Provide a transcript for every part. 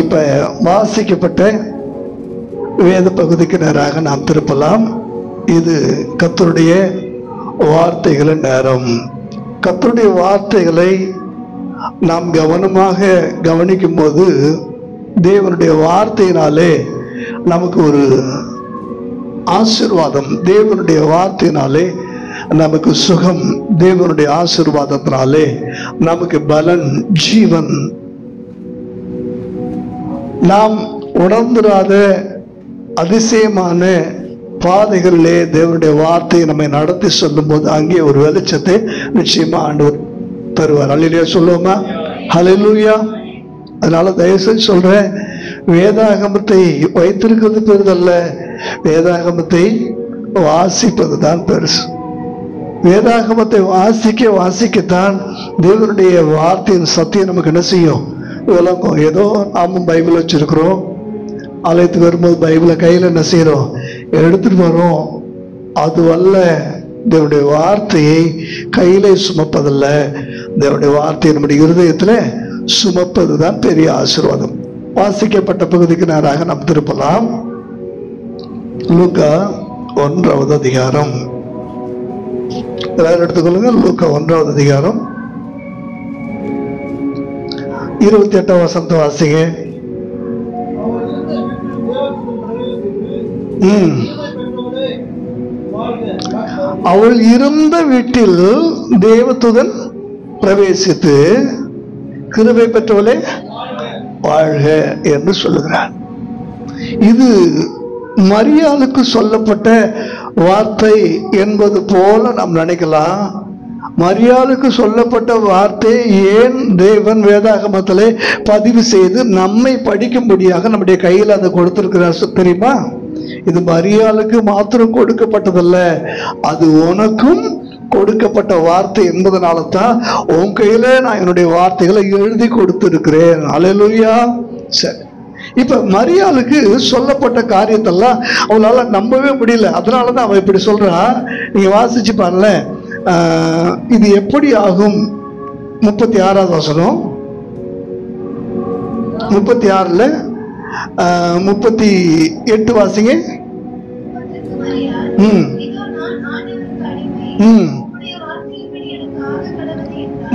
இப்ப வாசிக்கப்பட்ட வேத பகுதிக்கு நேராக நாம் திருப்பலாம். இது கர்த்தருடைய வார்த்தைகளின் நேரம். கர்த்தருடைய வார்த்தைகளை நாம் கவனமாக கவனிக்கும் போது தேவனுடைய வார்த்தையினாலே நமக்கு ஒரு ஆசீர்வாதம், தேவனுடைய வார்த்தையினாலே நமக்கு சுகம், தேவனுடைய ஆசீர்வாதத்தினாலே நமக்கு பலன், ஜீவன். நாம் உணர்ந்துராத அதிசயமான பாதைகளிலே தேவனுடைய வார்த்தையை நம்மை நடத்தி சொல்லும் போது அங்கே ஒரு வெளிச்சத்தை நிச்சயமா ஆண்டவர் தருவார். அல்லேலூயா சொல்லுவோமா? ஹல்லேலூயா. அதனால தயவுசெய்து சொல்றேன், வேதாகமத்தை வைத்திருக்கிறது பெரிதல்ல, வேதாகமத்தை வாசிப்பது தான் பெருசு. வேதாகமத்தை வாசிக்கத்தான் தேவனுடைய வார்த்தையின் சத்தியம் நமக்கு என்ன செய்யும், விளங்கும். ஏதோ நாமும் பைபிள் வச்சிருக்கிறோம், ஆலயத்துக்கு வரும்போது பைபிளை கையில் என்ன செய்யறோம், எடுத்துட்டு வரோம். அது அல்ல, தேவனுடைய வார்த்தையை கையிலே சுமப்பதல்ல, தேவனுடைய வார்த்தையை நம்முடைய இருதயத்தில் சுமப்பதுதான் பெரிய ஆசீர்வாதம். வாசிக்கப்பட்ட பகுதிக்கு நேராக நாம் திருப்பலாம். லூக்கா 1வது அதிகாரம். எல்லாரும் எடுத்துக்கொள்ளுங்க. லூக்கா 1வது அதிகாரம் 28 வசனத்தை வாசிங்க. அவள் இருந்த வீட்டில் தேவதூதன் பிரவேசித்து கிருபை பெற்றவளே வாழ்க என்று சொல்லுகிறார். இது மரியாளுக்கு சொல்லப்பட்ட வார்த்தை என்பது போல நாம் நினைக்கலாம். மரியாளுக்கு சொல்லப்பட்ட வார்த்தை ஏன் தேவன் வேதாகமத்திலே பதிவு செய்து நம்மை படிக்கும்படியாக நம்முடைய கையில் அதை கொடுத்திருக்கிறார் தெரியுமா? இது மரியாளுக்கு மாத்திரம் கொடுக்கப்பட்டதல்ல, அது உனக்கும் கொடுக்கப்பட்ட வார்த்தை என்பதனால தான் உன் கையில நான் என்னுடைய வார்த்தைகளை எழுதி கொடுத்திருக்கிறேன். அல்லேலூயா. சரி, இப்ப மரியாளுக்கு சொல்லப்பட்ட காரியத்தெல்லாம் அவளால நம்பவே முடியல. அதனாலதான் அவ இப்படி சொல்றா. நீங்க வாசிச்சு பாருல, இது எப்படி ஆகும்? 36வது வசனம், 36ல 38 வாசிங்க.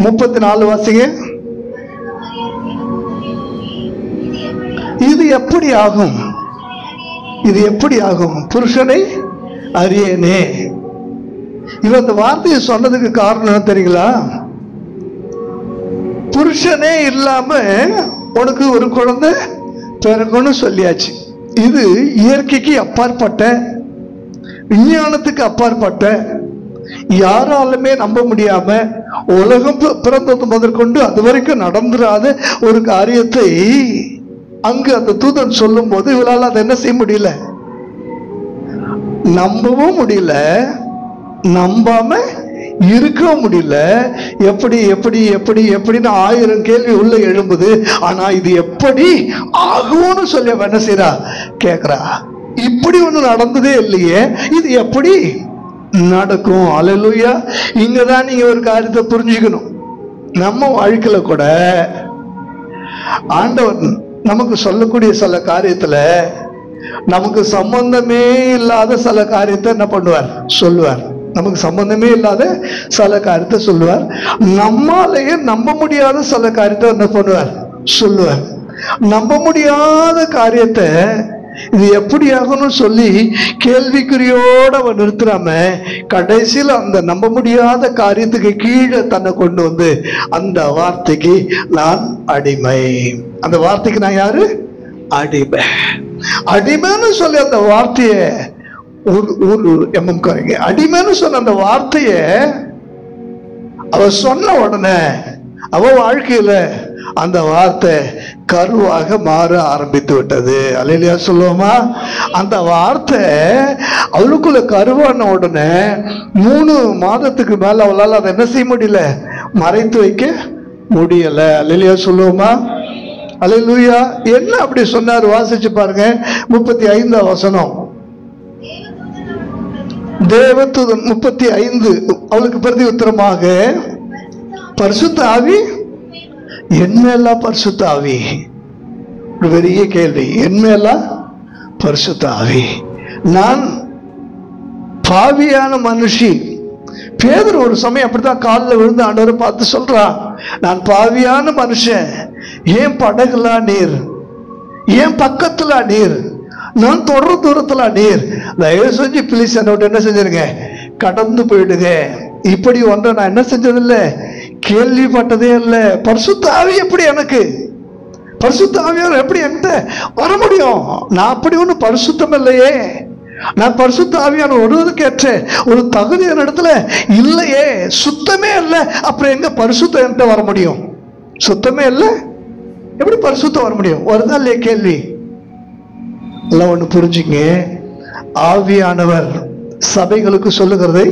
34 வாசிங்க. இது எப்படி ஆகும்? இது எப்படி ஆகும்? புருஷனை அறியேனே. இவன் அந்த வார்த்தையை சொன்னதுக்கு காரணம் என்ன தெரியுங்களா? புருஷனே இல்லாம உனக்கு ஒரு குழந்தை பிறகுன்னு சொல்லியாச்சு. இது இயற்கைக்கு அப்பாற்பட்ட, விஞ்ஞானத்துக்கு அப்பாற்பட்ட, யாராலுமே நம்ப முடியாம, உலகம் பிறந்தது முதற்கொண்டு அது வரைக்கும் நடந்துராத ஒரு காரியத்தை அங்கு அந்த தூதன் சொல்லும் போது இவளால் அதை என்ன செய்ய முடியல, நம்பவும் முடியல, நம்பாம இருக்கவும் முடியல. எப்படி எப்படி எப்படி எப்படின்னு 1000 கேள்வி உள்ள எழும்புது. ஆனா இது எப்படி ஆகும்னு சொல்லி அவ என்ன செய்யறா, கேக்குறா. இப்படி ஒண்ணு நடந்ததே இல்லையே, இது எப்படி நடக்கும்? அல்லேலூயா. இங்கதான் நீங்க ஒரு காரியத்தை புரிஞ்சுக்கணும். நம்ம வாழ்க்கையில கூட ஆண்டவர் நமக்கு சொல்லக்கூடிய சில காரியத்துல நமக்கு சம்பந்தமே இல்லாத சில காரியத்தை என்ன பண்ணுவார், சொல்லுவார். நமக்கு சம்பந்தமே இல்லாத சில காரியத்தை சொல்லுவார். நம்மாலேயே நம்ப முடியாத சில காரியத்தை என்ன பண்ணுவார், சொல்லுவார். நம்ப முடியாத காரியத்தை இது எப்படி ஆகணும்னு சொல்லி கேள்விக்குறியோட அவன் நிறுத்துறாம கடைசியில் அந்த நம்ப முடியாத காரியத்துக்கு கீழே தன்னை கொண்டு வந்து அந்த வார்த்தைக்கு நான் அடிமை. அந்த வார்த்தைக்கு நான் யாரு, அடிமை. அடிமைன்னு சொல்லி அந்த வார்த்தைய ஒரு எம்எம் காரங்க அடிமைன்னு சொன்ன அந்த வார்த்தைய அவ சொன்ன உடனே அவ வாழ்க்கையில அந்த வார்த்தை கருவாக மாற ஆரம்பித்து விட்டது. அல்லேலூயா சொல்லுவோமா? அந்த வார்த்தை அவளுக்குள்ள கருவான உடனே 3 மாதத்துக்கு மேல அவளால் அதை என்ன செய்ய முடியல, மறைத்து வைக்க முடியல. அல்லேலூயா சொல்லுவோமா? அல்லேலூயா. என்ன அப்படி சொன்னார்? வாசிச்சு பாருங்க 35 வசனம். தேவதூதன் 35 அவளுக்கு பிரதி உத்தரமாக, பரிசுத்த ஆவி, என்னெல்லாம் பரிசுத்த ஆவி, ஒரு பெரிய கேள்வி. என்மேலாம் பரிசுத்த ஆவி. நான் பாவியான மனுஷி. பேதுரு ஒரு சமயம் அப்படித்தான் காலில் விழுந்து ஆண்டவரை பார்த்து சொல்றான், நான் பாவியான மனுஷன், ஏன் படகுல நீர், ஏன் பக்கத்துல நீர், நான் தொடர தூரத்துல நீர், தயவு செஞ்சு பிளீஸ் என்னோட என்ன செஞ்சிருங்க, கடந்து போயிடுங்க. இப்படி ஒன்றை நான் என்ன செஞ்சதில்லை, கேள்விப்பட்டதே இல்லை. பரிசுத்த ஆவி எப்படி எனக்கு, பரிசுத்த ஆவியார் எப்படி என்கிட்ட வர முடியும்? நான் அப்படி ஒன்றும் பரிசுத்தம் இல்லையே, நான் பரிசுத்த ஆவியான ஒருவருக்கு ஏற்ற ஒரு தகுதி இடத்துல இல்லையே, சுத்தமே இல்லை. அப்புறம் எங்க பரிசுத்தம் என்கிட்ட வர முடியும்? சுத்தமே இல்லை, எப்படி பரிசுத்தம் வர முடியும்? வருதா இல்லையா கேள்வி? எல்லாம் ஒண்ணு புரிஞ்சுங்க. ஆவியானவர் சபைகளுக்கு சொல்லுகிறதை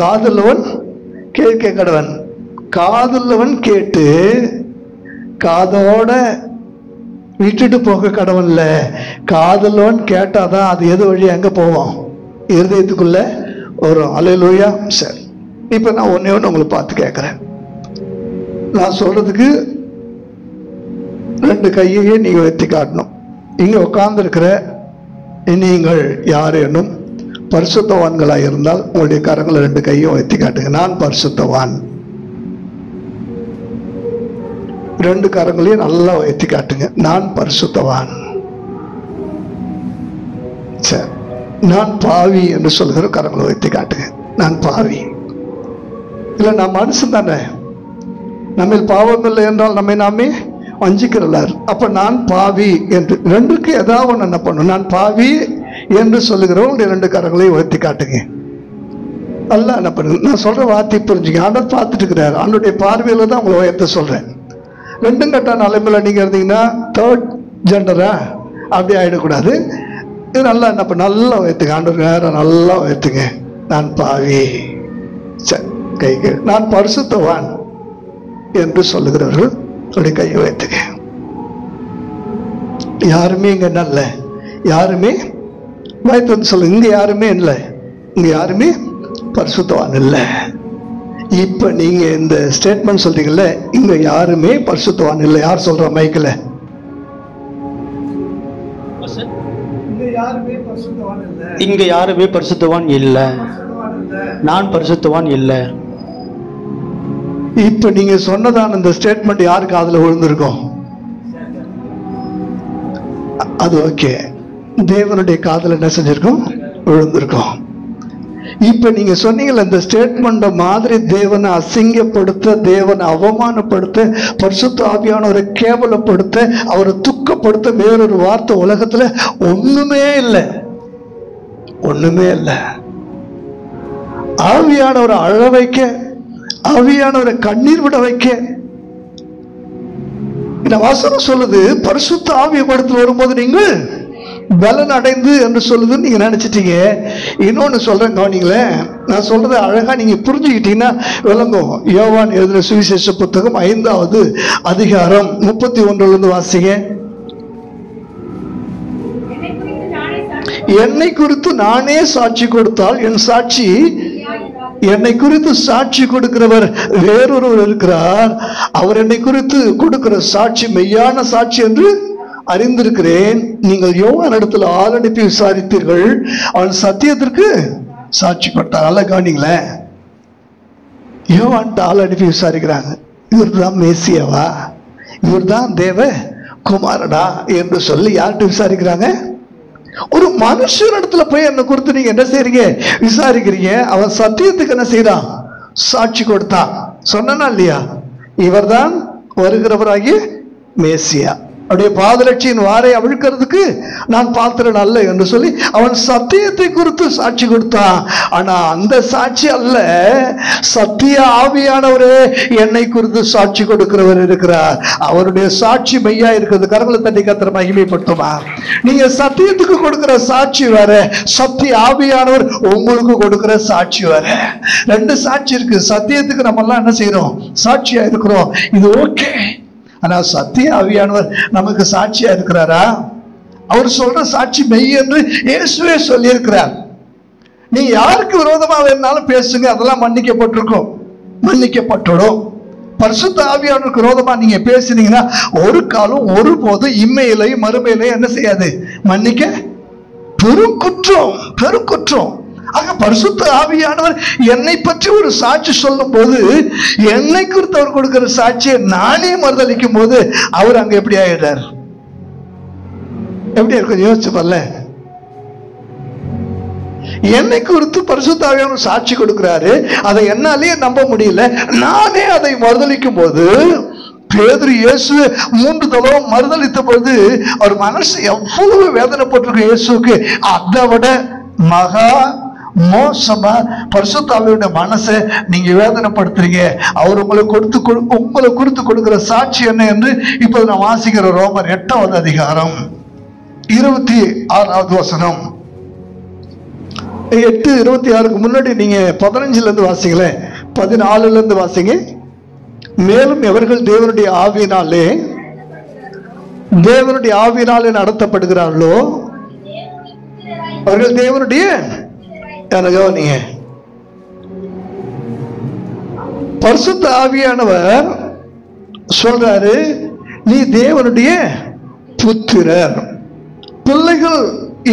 காதுள்ளவன் கேட்க கடவன். காதுள்ளவன் கேட்டு காதோட விட்டுட்டு போக கடவுள்ல. காதலோன் கேட்டாதான் அது எது வழி எங்க போவோம், இருதயத்துக்குள்ள வரும். அல்லேலூயா. சரி, இப்ப நான் ஒன்னே ஒன்று உங்களுக்கு பார்த்து கேட்கிறேன். நான் சொல்றதுக்கு 2 கையையே நீங்க வைத்து காட்டணும். இங்க உட்கார்ந்து இருக்கிற நீங்கள் யாரேனும் பரிசுத்தவான்களாக இருந்தால் உங்களுடைய கரங்களை 2 கையும் வைத்து காட்டுங்க. நான் பரிசுத்தவான். 2 கரங்களையும் நல்லா வைத்து காட்டுங்க. நான் பரிசுத்தவான். சரி, நான் பாவி என்று சொல்கிற கரங்களை வைத்து காட்டுங்க. நான் பாவி இல்ல, நான் மனுஷன் தானே, நம்ம பாவம் இல்லை என்றால் நம்மை நாமே வஞ்சிக்கிறார். அப்ப நான் பாவி என்று 2க்கு ஏதாவது ஒன்று என்ன பண்ணும். நான் பாவி என்று சொல்லுகிறவங்க 2 கரங்களையும் வைத்து காட்டுங்க. நல்லா என்ன பண்ணுங்க, நான் சொல்ற வார்த்தை புரிஞ்சுங்க. ஆண்டவர் பார்த்துட்டு இருக்கிறார். ஆண்டுடைய பார்வையில தான் உங்களை உயர்த்த சொல்றேன். 2 கட்ட நிலைமையில நீங்க இருந்தீங்கன்னா 3rd ஜெண்டரா அப்படி ஆயிடக்கூடாது. இது நல்லா என்ன பண்ண, நல்லா உயர்த்துங்க. ஆண்டவர் நேரம் நல்லா உயர்த்துங்க. நான் பாவி, கைக்கு நான் பரிசுத்தவான் என்று சொல்லுகிறவர்கள் அப்படி கையை வைத்துங்க. யாருமே இங்க நல்ல, யாருமே வாய்த்து வந்து சொல்லுங்க, இங்க யாருமே இல்லை, இங்க யாருமே பரிசுத்தவான் இல்லை. இப்ப நீங்க இந்த ஸ்டேட்மெண்ட் சொல்றீங்கல்ல, இங்க யாருமே பரிசுத்தவான் இல்லை. யார் சொல்ற மைக்கில்? இங்க யாருமே பரிசுத்தவான் இல்லை, நான் பரிசுத்தவான் இல்லை. இப்ப நீங்க சொன்னதான இந்த ஸ்டேட்மெண்ட் யாருக்கு அதுல விழுந்திருக்கும்? அது ஓகே, தேவனுடைய காதுல என்ன செஞ்சிருக்கும்? விழுந்திருக்கும். இப்ப நீங்க சொன்னீங்கல்ல, இந்த ஸ்டேட்மெண்ட் மாதிரி தேவனை அசிங்கப்படுத்த, தேவனை அவமானப்படுத்த, பரிசுத்த ஆவியானவரை கேவலப்படுத்த, அவரை துக்கப்படுத்த வேறொரு வார்த்தை உலகத்துல ஒண்ணுமே இல்லை, ஒண்ணுமே இல்லை. ஆவியானவரை அழ வைக்க, ஆவியானவரை கண்ணீர் விட வைக்க இந்த வசனம் சொல்லுது. பரிசுத்த ஆவியை படுத்து வரும்போது நீங்கள் பலன் அடைந்து என்று சொல்லுதுன்னு நீங்க நினைச்சிட்டீங்க. இன்னொன்னு சொல்றேன், கவனிங்களேன். நான் சொல்றதை அழகா நீங்க புரிஞ்சுக்கிட்டீங்கன்னா விளங்கும். யோவான் எழுதின சுவிசேஷ புத்தகம் 5வது அதிகாரம் 31 வாசிங்க. என்னை குறித்து நானே சாட்சி கொடுத்தால் என் சாட்சி, என்னை குறித்து சாட்சி கொடுக்கிறவர் வேறொருவர் இருக்கிறார், அவர் என்னை குறித்து கொடுக்கிற சாட்சி மெய்யான சாட்சி என்று அறிந்திருக்கிறேன். நீங்கள் யோவான் இடத்துல ஆள் அனுப்பி விசாரித்தீர்கள், அவன் சத்தியத்திற்கு சாட்சி கொடுத்தார். நல்லா கவனிங்களேன், யோவான் ஆள் அனுப்பி விசாரிக்கிறாங்க, இவர் தான் மேசியாவா, இவர் தான் தேவ குமாரடா என்று சொல்லி யார்கிட்ட விசாரிக்கிறாங்க? ஒரு மனுஷன் இடத்துல போய் என்ன குறித்து நீங்க என்ன செய்றீங்க? விசாரிக்கிறீங்க. அவன் சத்தியத்துக்கு என்ன செய்யறான்? சாட்சி கொடுத்தான். சொன்னா இல்லையா? இவர் தான் வருகிறவராகிய மேசியா, அவருடைய பாதரட்சியின் வாரை அவிழ்க்கிறதுக்கு நான் பாத்திரன் அல்ல என்று சொல்லி அவன் சத்தியத்தை குறித்து சாட்சி கொடுத்தான். ஆனா அந்த சாட்சி அல்ல, சத்திய ஆவியானவரே என்னை குறித்து சாட்சி கொடுக்கிறவர் இருக்கிறார், அவருடைய சாட்சி மெய்யா இருக்கிறது. கரங்களை தட்டி கர்த்தரை மகிமைப்படுத்துமா. நீங்க சத்தியத்துக்கு கொடுக்கிற சாட்சி வேற, சத்திய ஆவியானவர் உங்களுக்கு கொடுக்கிற சாட்சி வேற. 2 சாட்சி இருக்கு. சத்தியத்துக்கு நம்ம எல்லாம் என்ன செய்யறோம்? சாட்சியா இருக்கிறோம், இது ஓகே. ஆனா சத்திய ஆவியானவர் நமக்கு சாட்சியா இருக்கிறாரா? அவர் சொல்ற சாட்சி மெய் என்று இயேசுவே சொல்லி இருக்கிறார். நீங்க யாருக்கு விரோதமா வேணாலும் பேசுங்க, அதெல்லாம் மன்னிக்கப்பட்டிருக்கும், மன்னிக்கப்பட்டுடும். பரிசுத்த ஆவியானவருக்கு விரோதமா நீங்க பேசினீங்கன்னா ஒரு காலம் ஒருபோதும் இம்மையிலையும் மறுமையிலையும் என்ன செய்யாது, மன்னிக்க பெரும் குற்றம், பெரும் குற்றம். ஆக பரிசுத்த ஆவியானவர் என்னை பற்றி ஒரு சாட்சி சொல்லும் போது, என்னை குறித்து அவர் கொடுக்கிற சாட்சியை நானே மறுதளிக்கும் போது அவர் அங்க எப்படி ஆயிடுறார்? எப்படி இருக்கும் யோசிச்சு பாருல. என்னை குறித்து பரிசுத்த ஆவியானவர் சாட்சி கொடுக்கிறாரு, அதை என்னாலேயே நம்ப முடியல, நானே அதை மறுதளிக்கும் போது, பேதுரு இயேசு 3 தடவை மறுதளித்த பொழுது அவர் மனசு எவ்வளவு வேதனைப்பட்டிருக்கும் இயேசுக்கு. அதை விட மகா மோசமா பரிசுத்த ஆவியோட மனசை நீங்க வேதனைப்படுத்துறீங்க. அவர் உங்களை குறித்து கொடுக்கிற சாட்சி என்ன என்று இப்போது நான் வாசிக்கிற ரோமர் 8வது அதிகாரம் 26வது வசனம். 8:26க்கு முன்னாடி நீங்க 15ல இருந்து வாசிங்களேன், 14ல இருந்து வாசிங்க. மேலும் எவர்கள் தேவனுடைய ஆவியினாலே நடத்தப்படுகிறார்களோ அவர்கள் தேவனுடைய கவனிங்க. பரிசுத்த ஆவியானவர் சொல்றாரு, நீ தேவனுடைய புத்திரர். பிள்ளைகள்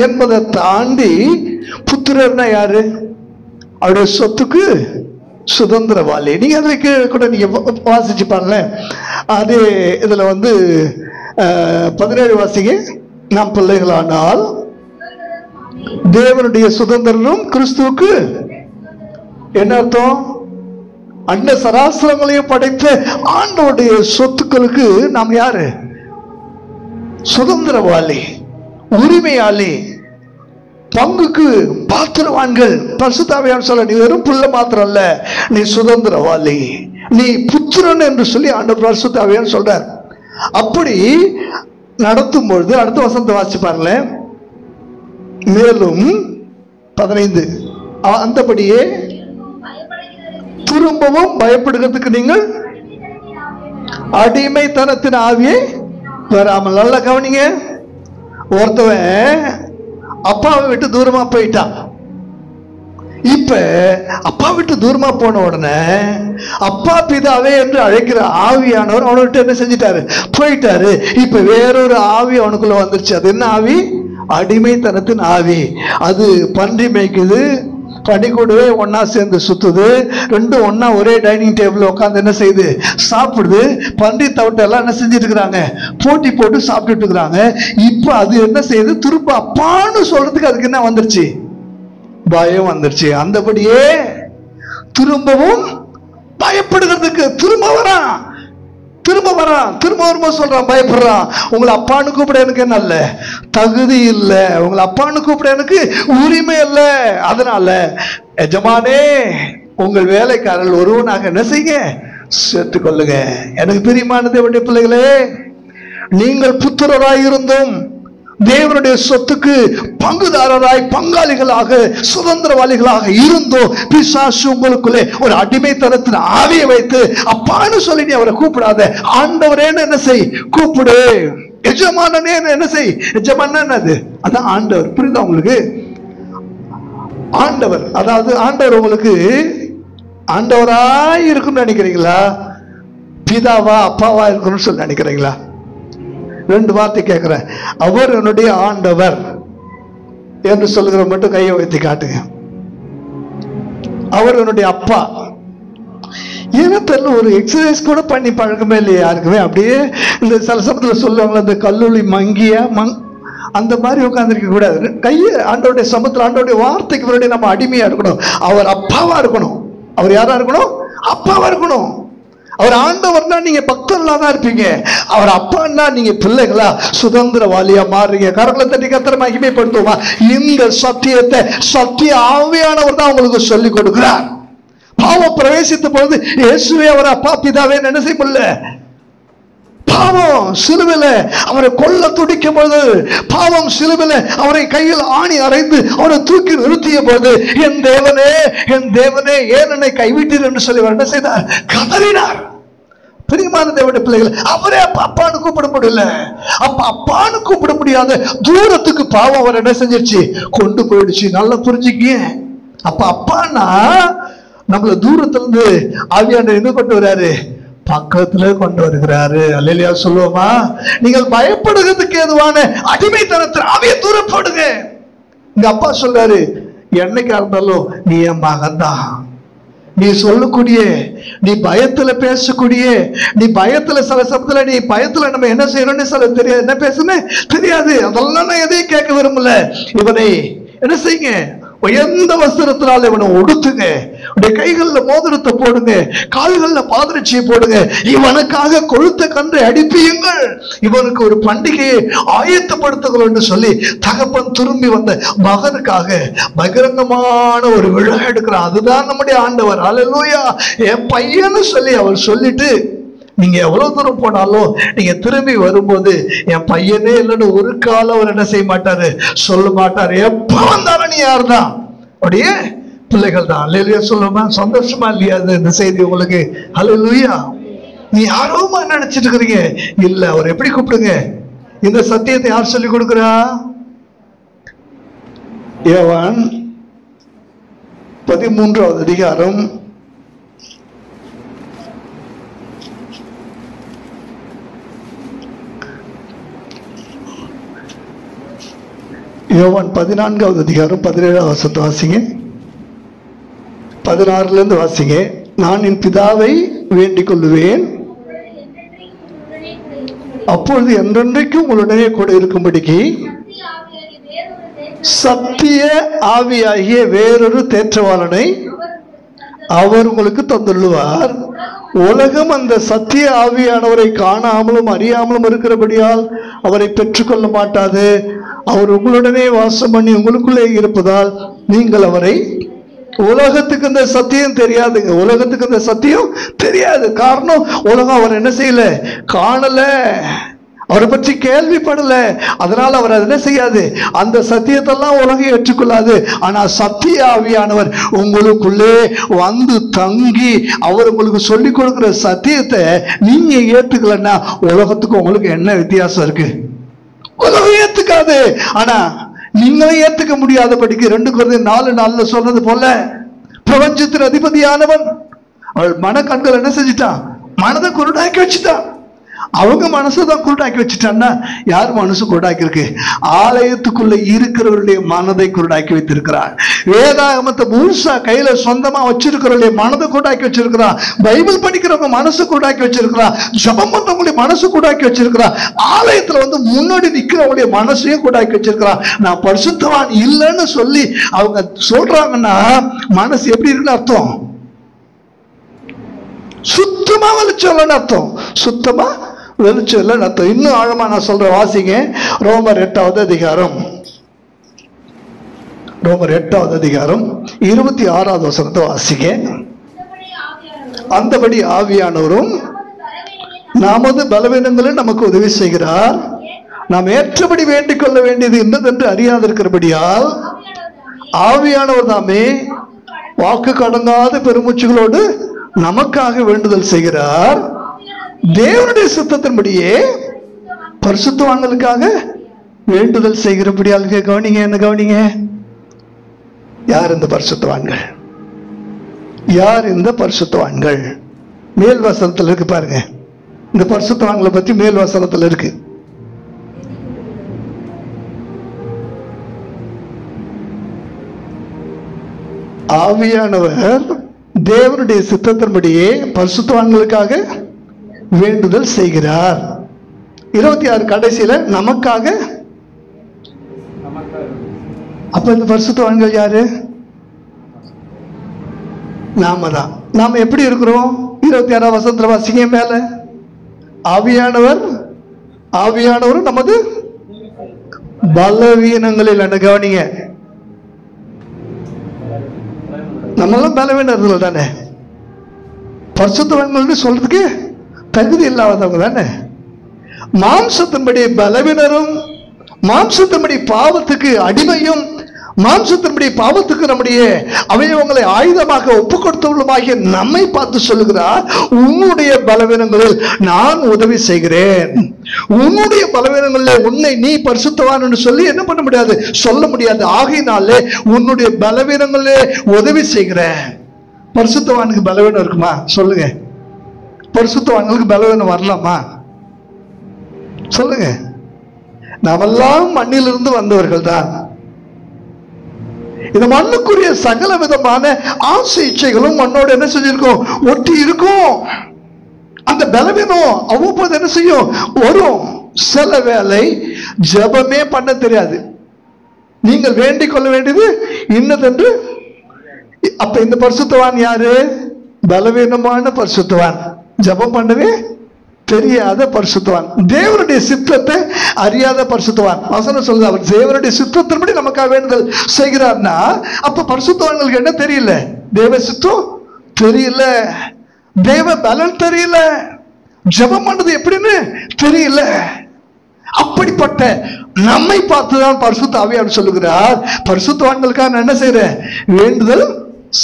என்பதை தாண்டி புத்திரர்னா யாரு? அவருடைய சொத்துக்கு சுதந்திரவாளி. நீங்க அதுக்கு கூட நீங்க வாசிச்சு பாருங்க. அதே இதுல 17 வாசிங்க. நாம் பிள்ளைகளானால் தேவனுடைய சுதந்திரனும் கிறிஸ்துவுக்கு என்ன அர்த்தம்? அண்ட சராசரங்களையும் படைத்த ஆண்டவருடைய சொத்துக்களுக்கு நாம் யாரு? சுதந்திரவாளி, உரிமையாளி, பங்குக்கு பாத்திரவான்கள். பரிசுத்த ஆவியானவர் சொல்ல, நீ வெறும் புள்ள மாத்திரம் அல்ல, நீ சுதந்திரவாளி, நீ புத்திரன் என்று சொல்லி ஆண்டவர் பரிசுத்த ஆவியானவர் சொல்றார். அப்படி நடத்தும் பொழுது அடுத்த வசனத்தை வாசிச்சு பாருங்க. மேலும் 15, அந்தபடியே திரும்பவும் பயப்படுகிறதுக்கு நீங்கள் அடிமைத்தனத்தின் ஆவியை வராமல். நல்லா கவனிங்க. ஒருத்தவன் அப்பாவை விட்டு தூரமா போயிட்டான். இப்ப அப்பா விட்டு தூரமா போன உடனே அப்பா பிதாவே என்று அழைக்கிற ஆவியானவர் அவனை விட்டு என்ன செஞ்சிட்டாரு? போயிட்டாரு. இப்ப வேறொரு ஆவி அவனுக்குள்ள வந்துருச்சு. அது என்ன ஆவி? அடிமைத்தனத்தின் ஆவி. அது பன்றி மேய்க்குது, பனிக்கூடவே ஒன்னா சேர்ந்து சுத்துது, ரெண்டும் ஒன்னா ஒரே டைனிங் டேபிள் உட்காந்து என்ன செய்யுது? சாப்பிடுது. பன்றி தவிட்ட எல்லாம் என்ன செஞ்சுட்டு இருக்கிறாங்க? போட்டி போட்டு சாப்பிட்டுட்டு இருக்கிறாங்க. இப்ப அது என்ன செய்யுது? திரும்ப அப்பான்னு சொல்றதுக்கு அதுக்கு என்ன வந்துருச்சு? பயம் வந்துருச்சு. அந்தபடியே திரும்பவும் பயப்படுகிறதுக்கு திரும்ப வரான். திரும்ப வரும்போது சொல்றான், பயப்படுறான். உங்களை அப்பான்னு கூப்பிட எனக்கு என்ன இல்ல, தகுதி இல்லை. உங்களை அப்பான்னு கூப்பிட எனக்கு உரிமை இல்லை. அதனால எஜமானே, உங்கள் வேலைக்காரர்கள் ஒருவனாக என்ன செய்யுங்க? சேர்த்துக் கொள்ளுங்க. எனக்கு பிரியமான தேவனுடைய பிள்ளைகளே, நீங்கள் புத்திரராய் இருந்தும் தேவனுடைய சொத்துக்கு பங்குதாரராய், பங்காளிகளாக, சுதந்திரவாளிகளாக இருந்தோ பிசாசு உங்களுக்குள்ளே ஒரு அடிமைத்தனத்தின் ஆவியை வைத்து அப்பான்னு சொல்லி நீ அவரை கூப்பிடாத, ஆண்டவரேன்னு என்ன செய்? கூப்பிடு. எஜமானனே என்ன செய்? எஜமான என்னது? அதான் ஆண்டவர். புரியுதா உங்களுக்கு? ஆண்டவர், அதாவது ஆண்டவர் உங்களுக்கு ஆண்டவராய் இருக்குன்னு நினைக்கிறீங்களா? பிதாவா அப்பாவா இருக்கணும்னு சொல்லி நினைக்கிறீங்களா? 2 வார்த்தை கேட்கிறேன். அவர் என்னுடைய ஆண்டவர் என்று சொல்லுகிற மட்டும் கையை வைத்து காட்டுங்க. அவர் என்னுடைய அப்பா. ஏன்னா தெரியல, ஒரு எக்ஸசைஸ் கூட பண்ணி பழக்கமே இல்லையா யாருக்குமே. அப்படியே இந்த சில சமயத்தில் சொல்லுவாங்களே, இந்த கல்லூரி மங்கிய அந்த மாதிரி உட்காந்துருக்க கூடாது. கையை ஆண்டவருடைய சமூகத்தில், ஆண்டவருடைய வார்த்தைக்கு முன்னாடி நம்ம அடிமையா இருக்கணும். அவர் அப்பாவா இருக்கணும். அவர் யாரா இருக்கணும்? அப்பாவா இருக்கணும். அவர் ஆண்டவர்னா நீங்க பக்தர்களா தான் இருப்பீங்க. அவர் அப்பான்னா நீங்க பிள்ளைகளா, சுதந்திரவாளியா மாறுறீங்க. கரங்களை தட்டி கர்த்தரை மகிமைப்படுத்துவோமா? இந்த சத்தியத்தை சத்திய ஆவியானவர் தான் உங்களுக்கு சொல்லிக் கொடுக்கிறார். பாவம் பிரவேசித்த பொழுது இயேசுவே அவர் அப்பா பிதாவே என்ன செய்ய முடியல. பாவம் சிலுவையில அவரை கொல்ல துடிக்கும் போது, பாவம் சிலுவையில அவரை கையில் ஆணி அறைந்து அவரை தூக்கி நிறுத்திய போது, என் தேவனே, என் தேவனே, ஏன் என்னை கைவிட்டீர் என்று சொல்லி என்ன செய்தார்? கதறினார். பிரியமான தேவனுடைய பிள்ளைகள், அவரே அப்பான்னு கூப்பிட முடியல. அப்பான்னு கூப்பிட முடியாத தூரத்துக்கு பாவம் அவர் என்ன செஞ்சிருச்சு? கொண்டு போயிடுச்சு. நல்லா புரிஞ்சுக்கிய. அப்பான்னா நம்மள தூரத்துல இருந்து ஆவியானவர் என்ன கொண்டு வராரு? பக்கத்துல கொண்டு வருகிறாரு. அல்லேலூயா சொல்லுவோமா? நீங்கள் பயப்படுகிறதுக்கு ஏதுவான அடிமைத்தனத்தில் ஆவியை தூரப்படுங்க. இங்க அப்பா சொல்றாரு, என்னைக்கா இருந்தாலும் நீ என் மகன்தான். நீ சொல்லக்கூடிய, நீ பயத்துல பேசக்கூடிய, நீ பயத்துல சில சமயத்துல நீ பயத்துல நம்ம என்ன செய்யறோம்னு சில தெரியாது, என்ன பேசுமே தெரியாது, அதெல்லாம் நான் எதையும் கேட்க விரும்பல. இவனை என்ன செய்யுங்க, உயர்ந்த வஸ்திரத்தினால இவனை ஒடுத்துங்க, உடைய கைகள்ல மோதிரத்தை போடுங்க, கால்கள்ல பாதரட்சியை போடுங்க, இவனுக்காக கொழுத்த கன்றை அடிப்பியுங்கள், இவனுக்கு ஒரு பண்டிகையை ஆயத்தப்படுத்துங்கள் என்று சொல்லி தகப்பன் திரும்பி வந்த மகனுக்காக பகிரங்கமான ஒரு விழா எடுக்கிறான். அதுதான் நம்முடைய ஆண்டவர். அல்லேலூயா. என் பையன்னு சொல்லி அவர் சொல்லிட்டு, நீங்க எவ்வளவு தூரம் போனாலும் நீங்க திரும்பி வரும்போது என் பையனே இல்லைன்னு ஒரு காலம் அவர் என்ன செய்ய மாட்டாரு, சொல்ல மாட்டாரு. எப்ப வந்தாலும் நீ யார் தான், அப்படியே பிள்ளைகள் தான். அல்லேலூயா சொல்லுமா? சந்தோஷமா இல்லையா இந்த செய்தி உங்களுக்கு? அல்லேலூயா. நீ யாரோமா நினைச்சிட்டு இருக்கிறீங்க? இல்ல, அவர் எப்படி கூப்பிடுங்க? இந்த சத்தியத்தை யார் சொல்லி கொடுக்கிறா? யோவான் 13வது அதிகாரம் 14வது அதிகாரம் 17வது வசனத்தை வாசிங்க. 16ல இருந்து வாசிங்க. நான் என் பிதாவை வேண்டிக் கொள்ளுவேன், அப்பொழுது என்றென்றைக்கும் உங்களுடனே கூட இருக்கும்படிக்கு சத்திய ஆவியாகிய வேறொரு தேற்றவாளனை அவர் உங்களுக்கு தந்துள்ளுவார். உலகம் அந்த சத்திய ஆவியானவரை காணாமலும் அறியாமலும் இருக்கிறபடியால் அவரை பெற்றுக்கொள்ள மாட்டாது. அவர் உங்களுடனே வாசம் பண்ணி உங்களுக்குள்ளே இருப்பதால் நீங்கள் அவரை, உலகத்துக்கு இந்த சத்தியம் தெரியாதுங்க, உலகத்துக்கு இந்த சத்தியம் தெரியாது. காரணம், உலகம் அவர் என்ன செய்யல, காணல, அவரை பற்றி கேள்விப்படல. அதனால அவர் என்ன செய்யாது, அந்த சத்தியத்தெல்லாம் உலகம் ஏற்றுக்கொள்ளாது. ஆனா சத்திய ஆவியானவர் உங்களுக்குள்ளே வந்து தங்கி அவர் உங்களுக்கு சொல்லி கொடுக்கிற சத்தியத்தை நீங்க ஏத்துக்கலன்னா உலகத்துக்கு உங்களுக்கு என்ன வித்தியாசம் இருக்கு? உலகம் ஏத்துக்காது. ஆனா நீங்களும் ஏத்துக்க முடியாதபடிக்கு 2 கொரிந்தியர் 4:4 சொல்றது போல பிரபஞ்சத்தின் அதிபதியானவன் அவள் மனக்கண்கள் என்ன செஞ்சிட்டான், மனதை குருடாக்கி வச்சுட்டான். அவங்க மனசுதான் குருடாக்கி வச்சுட்டான்னா யார் மனசு குருடாக்கி இருக்கு? ஆலயத்துக்குள்ள இருக்கிறவருடைய மனதை குருடாக்கி வைத்திருக்கிறார். வேதாகமத்தை முழுசா கையில சொந்தமா வச்சிருக்கிறவருடைய மனதை குருடாக்கி வச்சிருக்கிறார். பைபிள் படிக்கிறவங்க மனசு குருடாக்கி வச்சிருக்கிறார். ஜெபம் பண்றவங்களுடைய மனசு குருடாக்கி வச்சிருக்கிறார். ஆலயத்துல வந்து முன்னாடி நிக்கிறவங்களுடைய மனசையும் குருடாக்கி வச்சிருக்கிறார். நான் பரிசுத்தவான் இல்லைன்னு சொல்லி அவங்க சொல்றாங்கன்னா மனசு எப்படி இருக்குன்னு அர்த்தம்? சுத்தமா வெளிச்சம் அர்த்தம், சுத்தமா வெளிச்சம் அர்த்தம். இன்னும் ஆழமா நான் சொல்றேன், வாசிங்க. ரோமர் 8வது அதிகாரம், ரோமர் 8வது அதிகாரம் 26வது வசனத்தை வாசிங்க. அந்தபடி ஆவியானவரும் நமது பலவீனங்களை நமக்கு உதவி செய்கிறார். நாம் ஏற்றபடி வேண்டிக் கொள்ள வேண்டியது என்னதென்று அறியாதிருக்கிறபடியால் ஆவியானவர் தாமே வாக்கு கடங்காத பெருமூச்சுகளோடு நமக்காக வேண்டுதல் செய்கிறார். தேவனுடைய சித்தத்தின்படியே பரிசுத்தவான்களுக்காக வேண்டுதல் செய்கிறபடியால். கவனிங்க, என்ன கவனிங்க, யார் இந்த பரிசுத்தவான்கள்? யார் இந்த பரிசுத்தவான்கள்? மேல் வசனத்தில் இருக்கு பாருங்க. இந்த பரிசுத்தவான்களை பத்தி மேல் வசனத்தில் இருக்கு. ஆவியானவர் தேவனுடைய சித்தத்தின்படியே பரிசுத்தவான்களுக்காக வேண்டுதல் செய்கிறார். 26 கடைசியில நமக்காக. அப்ப இந்த பரிசுத்தவான்கள் யாரு? நாம தான். நாம எப்படி இருக்கிறோம்? 26ஆம் வசனத்துல வாசிங்க மேல. ஆவியானவர் நமது பலவீனங்களில் என்ன கவனிங்க. நம்மளாம் பலவீனர்கள் தானே, பரிசுத்தவான்கள் சொல்றதுக்கு தகுதி இல்லாதவங்க தானே. மாம்சத்தின்படி பலவீனரும், மாம்சத்தின்படி பாவத்துக்கு அடிமையும், மாம்சத்தின்படி பாவத்துக்கு நம்முடைய அவயவங்களை ஆயுதமாக ஒப்பு கொடுத்தவர்களுமாகிய நம்மை பார்த்து சொல்லுகிறார், உன்னுடைய பலவீனங்களில் நான் உதவி செய்கிறேன். உன்னுடைய பலவீனங்களில் உன்னை நீ பரிசுத்தவான் என்று சொல்லி என்ன பண்ண முடியாது, சொல்ல முடியாது. ஆகையினாலே உன்னுடைய பலவீனங்களிலே உதவி செய்கிறேன். பரிசுத்தவானுக்கு பலவீனம் இருக்குமா? சொல்லுங்க. பரிசுத்தவான்களுக்கு பலவீனம் வரலாமா? சொல்லுங்க. நாமெல்லாம் மண்ணிலிருந்து வந்தவர்கள் தான். இந்த மண்ணுக்குரிய சகல விதமான ஆசை இச்சைகளும் மண்ணோட என்ன செஞ்சிருக்கோம்? ஒட்டி இருக்கும். அந்த பலவீனம் அவ்வப்போது என்ன செய்யும்? வரும். சில வேளை ஜெபமே பண்ண தெரியாது. நீங்கள் வேண்டிக் கொள்ள வேண்டியது இன்னதென்று. அப்ப இந்த பரிசுத்தவான் யாரு? பலவீனமான பரிசுத்தவான், ஜெபம் பண்ணவே தெரியாத பரிசுத்தவான், தேவனுடைய சித்தத்தை அறியாத பரிசுத்தவான். வசனம் சொல்லுது, அவர் தேவனுடைய சித்தத்தின்படி நமக்காக வேண்டுதல் செய்கிறார்னா அப்ப பரிசுத்தவான்களுக்கு என்ன தெரியல? தேவ சித்தம் தெரியல, தேவ பலன் தெரியல, ஜெபம் பண்ணது எப்படின்னு தெரியல. அப்படிப்பட்ட நம்மை பார்த்துதான் பரிசுத்த ஆவியானவர் சொல்லுகிறார், பரிசுத்தவான்களுக்காக நான் என்ன செய்றேன்? வேண்டுதல்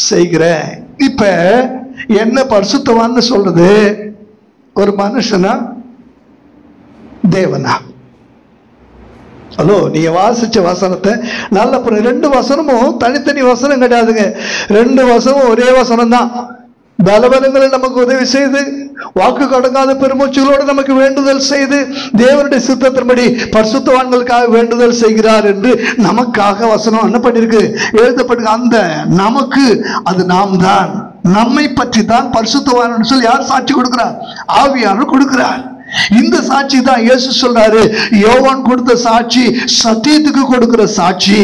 செய்கிறேன். இப்ப என்ன பரிசுத்தவான்னு சொல்றது? ஒரு மனுஷனா தேவனா? ஹலோ, நீங்க வாசிச்ச வசனத்தை நல்ல 2 வசனமும் தனித்தனி வசனம் கிடையாதுங்க. 2 வசனமும் ஒரே வசனம் தான். பலவீனங்களை நமக்கு உதவி செய்து, வாக்கு கடங்காத பெருமூச்சுகளோடு நமக்கு வேண்டுதல் செய்து, தேவனுடைய சித்தத்தின்படி பரிசுத்தவான்களுக்காக வேண்டுதல் செய்கிறார் என்று நமக்காக வசனம் என்ன பண்ணிருக்கு? எழுதப்பட்டிருக்கு. அந்த நமக்கு அது நாம் தான், நம்மை பற்றி தான் பரிசுத்தவான் சொல்லி யார் சாட்சி கொடுக்கிறார்? ஆவியானவர் கொடுக்கிறார். இந்த சாட்சி தான் இயேசு சொல்றாரு, யோவான் கொடுத்த சாட்சி சத்தியத்துக்கு கொடுக்கிற சாட்சி,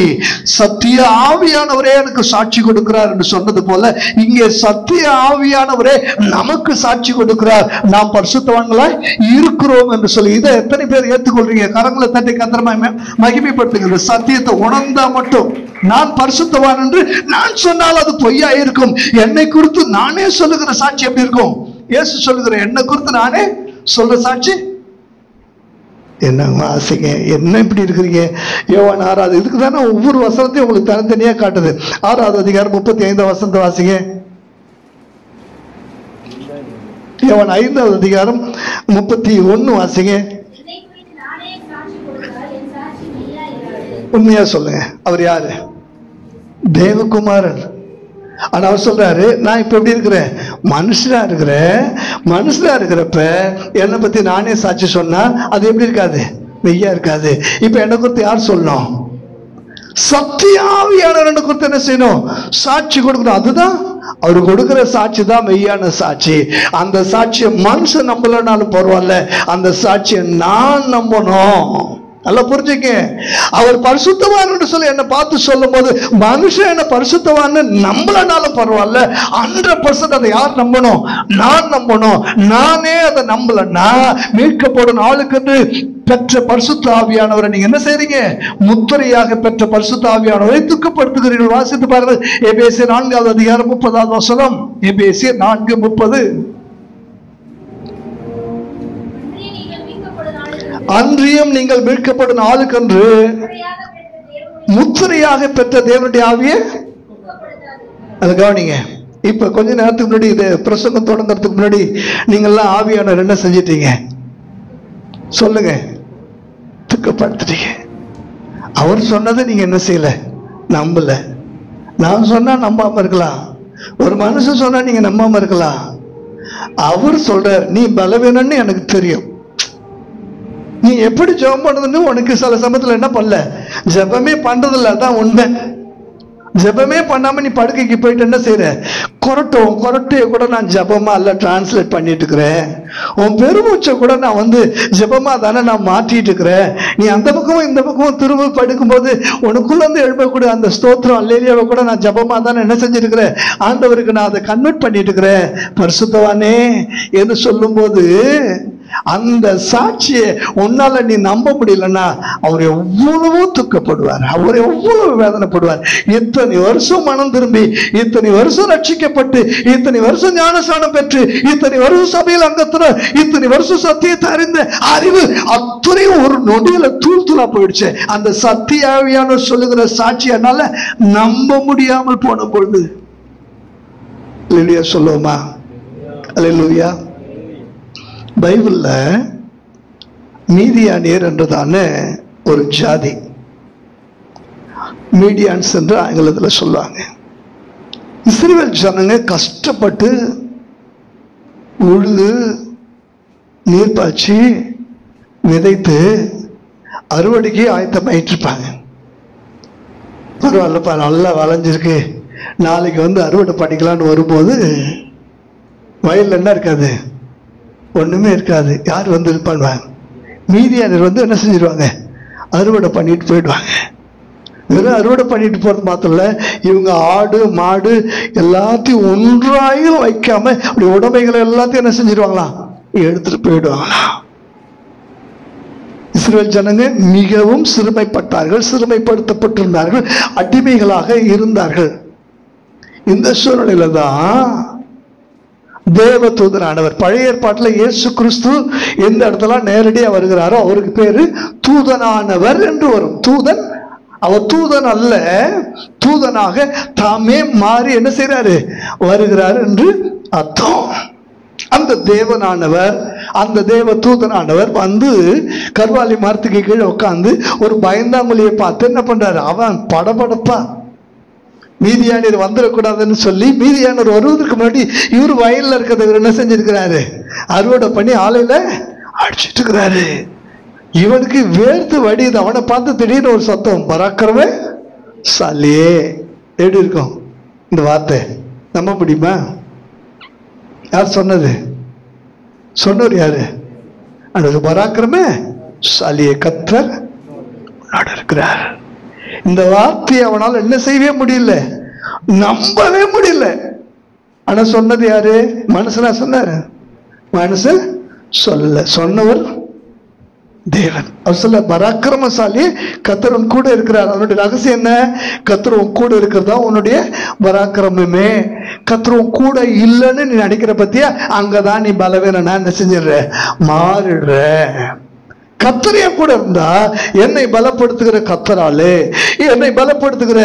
சத்திய ஆவியானவரே எனக்கு சாட்சி கொடுக்கிறார் என்று சொன்னது போல இங்கே சத்திய ஆவியானவரே நமக்கு சாட்சி கொடுக்கிறார், நாம் பரிசுத்தவான்களாய் இருக்கிறோம் என்று சொல்லி. இதை எத்தனை பேர் ஏற்றுக்கொள்றீங்க? கரங்களை தட்டி கத்திரமாய் மகிமைப்படுத்துகிற சத்தியத்தை உணர்ந்தா மட்டும். நான் பரிசுத்தவான் என்று நான் சொன்னால் அது பொய்யா இருக்கும். என்னை குறித்து நானே சொல்லுகிற சாட்சி எப்படி இருக்கும்? இயேசு சொல்லுகிற என்னை குறித்து நானே சொல்ற சாட்சி என்ன வாசிங்க? என்ன இப்படி இருக்கிறீங்க? யோவான் 6 இதுக்கு தானே ஒவ்வொரு வசனத்தையும் உங்களுக்கு தனித்தனியா காட்டுது. 6வது அதிகாரம் 35 வசனத்தை வாசிங்க. யோவான் 5வது அதிகாரம் 31 வாசிங்க. உண்மையா சொல்லுங்க, அவர் யாரு? தேவகுமாரன். ஆனா அவர் சொல்றாரு, நான் இப்ப எப்படி இருக்கிறேன்? மனுஷனா இருக்கிறேன். மனுஷனா இருக்கிறப்ப என்னை பத்தி நானே சாட்சி சொன்னா அது எப்படி இருக்காது? மெய்யா இருக்காது. இப்ப என்னை குறித்து யார் சொல்லணும்? சத்தியாவியானவர் என்னை குறித்து என்ன செய்யணும்? சாட்சி கொடுக்கணும். அதுதான் அவரு கொடுக்கிற சாட்சி தான் மெய்யான சாட்சி. அந்த சாட்சியை மனுஷன் நம்பலனாலும் பரவாயில்ல, அந்த சாட்சியை நான் நம்பணும். நல்லா புரிஞ்சுக்க. அவர் பரிசுத்தவான் என்று சொல்லி என்னை பார்த்து சொல்லும் போது மனுஷன் என்ன பரிசுத்தவான்னு நம்பலனாலும் பரவாயில்ல, 100% அதை யார் நம்பணும்? நான் நம்பணும். நானே அதை நம்பலன்னா மீட்கப்படும் ஆளுக்கென்று பெற்ற பரிசுத்த ஆவியானவரை நீங்க என்ன செய்றீங்க? முத்திரையாக பெற்ற பரிசுத்த ஆவியானவரை துக்கப்படுத்துகிறீர்கள். வாசித்து பாருங்கள். எபேசியர் 4வது அதிகாரம் 30வது வசனம். எபேசியர் 4:30. அன்றியும் நீங்கள் மீட்கப்படும் ஆளுக்கென்று முத்திரையாக பெற்ற தேவனுடைய ஆவியை அதை கவனிங்க. இப்ப கொஞ்ச நேரத்துக்கு முன்னாடி இது பிரசங்கம் தொடங்குறதுக்கு முன்னாடி நீங்கெல்லாம் ஆவியானவர் என்ன செஞ்சிட்டீங்க? சொல்லுங்க. துக்கப்படுத்திட்டீங்க. அவர் சொன்னதை நீங்க என்ன செய்யல? நம்பல. நான் சொன்னா நம்பாம இருக்கலாம், ஒரு மனுஷன் சொன்னா நீங்க நம்பாம இருக்கலாம். அவர் சொல்ற நீ பலவீனன்னு எனக்கு தெரியும், நீ எப்படி ஜெபம் பண்ணுதுன்னு உனக்கு சில சமயத்துல என்ன பண்ணல? ஜெபமே பண்றதில்ல. அதான் உண்மை. ஜெபமே பண்ணாம நீ படுக்கைக்கு போயிட்டு என்ன செய்யற? கொரட்டைய கூட நான் ஜெபமா இல்ல டிரான்ஸ்லேட் பண்ணிட்டு இருக்கிறேன். உன் பெருமூச்சை கூட நான் ஜெபமா தானே நான் மாற்றிட்டு இருக்கிறேன். நீ அந்த பக்கமும் இந்த பக்கமும் திரும்ப படுக்கும்போது உனக்குள்ள இருந்து எழுப்பக்கூடிய அந்த ஸ்தோத்திரம் அல்லேலியாவை கூட நான் ஜெபமா தானே என்ன செஞ்சிருக்கிறேன்? ஆண்டவருக்கு நான் அதை கன்வெர்ட் பண்ணிட்டு இருக்கிறேன். பரிசுத்தவானே என்று சொல்லும் போது அந்த சாட்சியை உன்னால நீ நம்ப முடியலன்னா அவர் எவ்வளவோ துக்கப்படுவார், அவர் எவ்வளவு வேதனைப்படுவார். இத்தனை வருஷம் மனம் திரும்பி, இத்தனை வருஷம் ரட்சிக்கப்பட்டு, இத்தனை வருஷம் ஞானஸ்நானம் பெற்று, இத்தனை வருஷம் சபையில் அங்கத்துல, இத்தனை வருஷம் சத்தியத்தை அறிந்த அறிவு அத்தனையும் ஒரு நொடியில தூள்தூளா போயிடுச்சு. அந்த சத்தியாவியான சொல்லுகிற சாட்சி என்னால நம்ப முடியாமல் போன பொழுது அல்லேலூயா சொல்லுவோமா? அல்லேலூயா. பைபிள்ல மீதியானியர் என்றதான ஒரு ஜாதி, மீடியான்ஸ் என்று ஆங்கிலத்தில் சொல்லுவாங்க. இஸ்ரவேல் ஜனங்க கஷ்டப்பட்டு உழுது நீர் பாய்ச்சி விதைத்து அறுவடைக்கு ஆயத்தமாயிட்டு இருப்பாங்க. பரவாயில்லப்பா, நல்லா வளைஞ்சிருக்கு, நாளைக்கு வந்து அறுவடை பண்ணிக்கலான்னு வரும்போது வயலில் என்ன இருக்காது? ஒன்றுமே இருக்காது. யார் வந்து இது பண்ணுவாங்க? மீதியானர் வந்து என்ன செஞ்சிருவாங்க? அறுவடை பண்ணிட்டு போயிடுவாங்க. வெறும் அறுவடை பண்ணிட்டு போகிறது மாத்திரம் இல்லை, இவங்க ஆடு மாடு எல்லாத்தையும் ஒன்றாயும் வைக்காம அப்படி உடைமைகளை எல்லாத்தையும் என்ன செஞ்சிருவாங்களாம்? எடுத்துட்டு போயிடுவாங்களாம். இஸ்ரவேல் ஜனங்க மிகவும் சிறுமைப்பட்டார்கள், சிறுமைப்படுத்தப்பட்டிருந்தார்கள், அடிமைகளாக இருந்தார்கள். இந்த சூழ்நிலையில தான் தேவ தூதனானவர், பழைய ஏற்பாட்டில் இயேசு கிறிஸ்து எந்த இடத்துல நேரடியாக வருகிறாரோ அவருக்கு பேரு தூதனானவர் என்று வரும். தூதன், அவர் தூதன் அல்ல, தூதனாக தாமே மாறி என்ன செய்யறாரு? வருகிறார் என்று அர்த்தம். அந்த தேவனானவர், அந்த தேவ தூதனானவர் வந்து கர்வாலி மரத்துக்கு கீழே உட்காந்து ஒரு பயந்தாங்குழியை பார்த்து என்ன பண்றாரு? அவன் படபடப்பா மீதியானர் வந்துடக்கூடாதுன்னு சொல்லி, மீதியானர் வருவதற்கு முன்னாடி இவர் வயல்ல இருக்கிறத இவர் என்ன செஞ்சிருக்கிறாரு? அறுவடை பண்ணி ஆலையில அடிச்சிட்டு இருக்கிறாரு. இவனுக்கு வேர்த்து வடியுது. அவனை பார்த்து திடீர்னு ஒரு சத்தம், பராக்கிரமே சாலியே. எப்படி இருக்கும் இந்த வார்த்தை? நம்ப முடியுமா? யார் சொன்னது? சொன்னவர் யாரு? அந்த பராக்கிரமே சாலியே கர்த்தர் இருக்கிறார். இந்த வார்த்தையை அவனால் என்ன செய்யவே முடியல, நம்பவே முடியல. ஆனா சொன்னது யாரு? மனுஷனா சொன்னாரு? மனுஷன் சொல்ல, சொன்னவர் தேவன். அவர் சொல்ல, பராக்கிரமசாலி கர்த்தர் உன் கூட இருக்கிறார். அவனுடைய ரகசியம் என்ன? கர்த்தர் உன் கூட இருக்கிறதா உன்னுடைய பராக்கிரமே. கர்த்தர் உன் கூட இல்லைன்னு நீ நினைக்கிற பத்தியா, அங்கதான் நீ பலவீனா என்ன செஞ்சிடுற? மாறிடுற. கர்த்தரைய கூட இருந்தா என்னை பலப்படுத்துகிற கர்த்தராலே, என்னை பலப்படுத்துகிற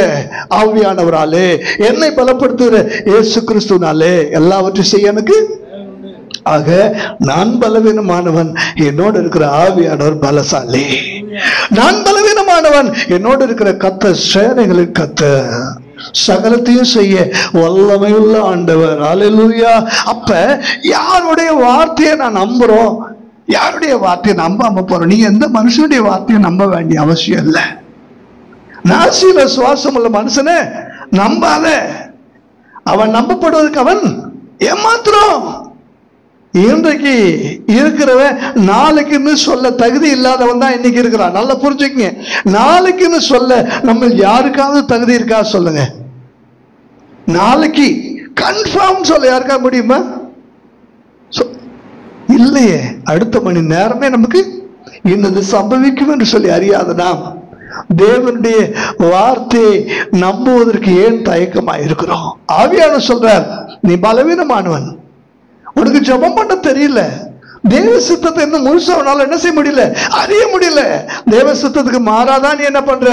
ஆவியானவராலே, என்னை பலப்படுத்துகிற இயேசு கிறிஸ்துனாலே எல்லாவற்றையும் செய்ய எனக்கு. ஆக நான் பலவீனமானவன், என்னோடு இருக்கிற ஆவியானவர் பலசாலி. நான் பலவீனமானவன், என்னோடு இருக்கிற கர்த்தர் சேனைகளின் கர்த்தர், சகலத்தையும் செய்ய வல்லமையுள்ள ஆண்டவர். அல்லேலூயா. அப்ப யாருடைய வார்த்தையை நான் நம்புறோம், யாருடைய வார்த்தையை நம்பாம போறோம்? நீங்க எந்த மனுஷனுடைய வார்த்தையை நம்ப வேண்டிய அவசியம் இல்லை. நாசியில சுவாசம் உள்ள மனுஷனை நம்பாத. அவன் நம்பப்படுவதற்கு அவன் ஏமாத்துறோம். இன்றைக்கு இருக்கிறவன் நாளைக்குன்னு சொல்ல தகுதி இல்லாதவன் தான் இன்னைக்கு இருக்கிறான். நல்லா புரிஞ்சுக்கங்க. நாளைக்குன்னு சொல்ல நம்ம யாருக்காவது தகுதி இருக்கா? சொல்லுங்க. நாளைக்கு கன்ஃபார்ம் சொல்ல யாருக்கா முடியுமா? இல்லையே. அடுத்த மணி நேரமே நமக்கு இன்னது சம்பவிக்கும் என்று சொல்லி அறியாத நாம் தேவனுடைய வார்த்தையை நம்புவதற்கு ஏன் தயக்கமா இருக்கிறோம்? ஆவியானவர் சொல்றார், நீ பலவீனமானவன், உனக்கு ஜெபம் பண்ண தெரியல, தேவ சித்தத்தை இன்னும் முழுசவனால என்ன செய்ய முடியல, அறிய முடியல. தேவ சித்தத்துக்கு மாறாதான் நீ என்ன பண்ற?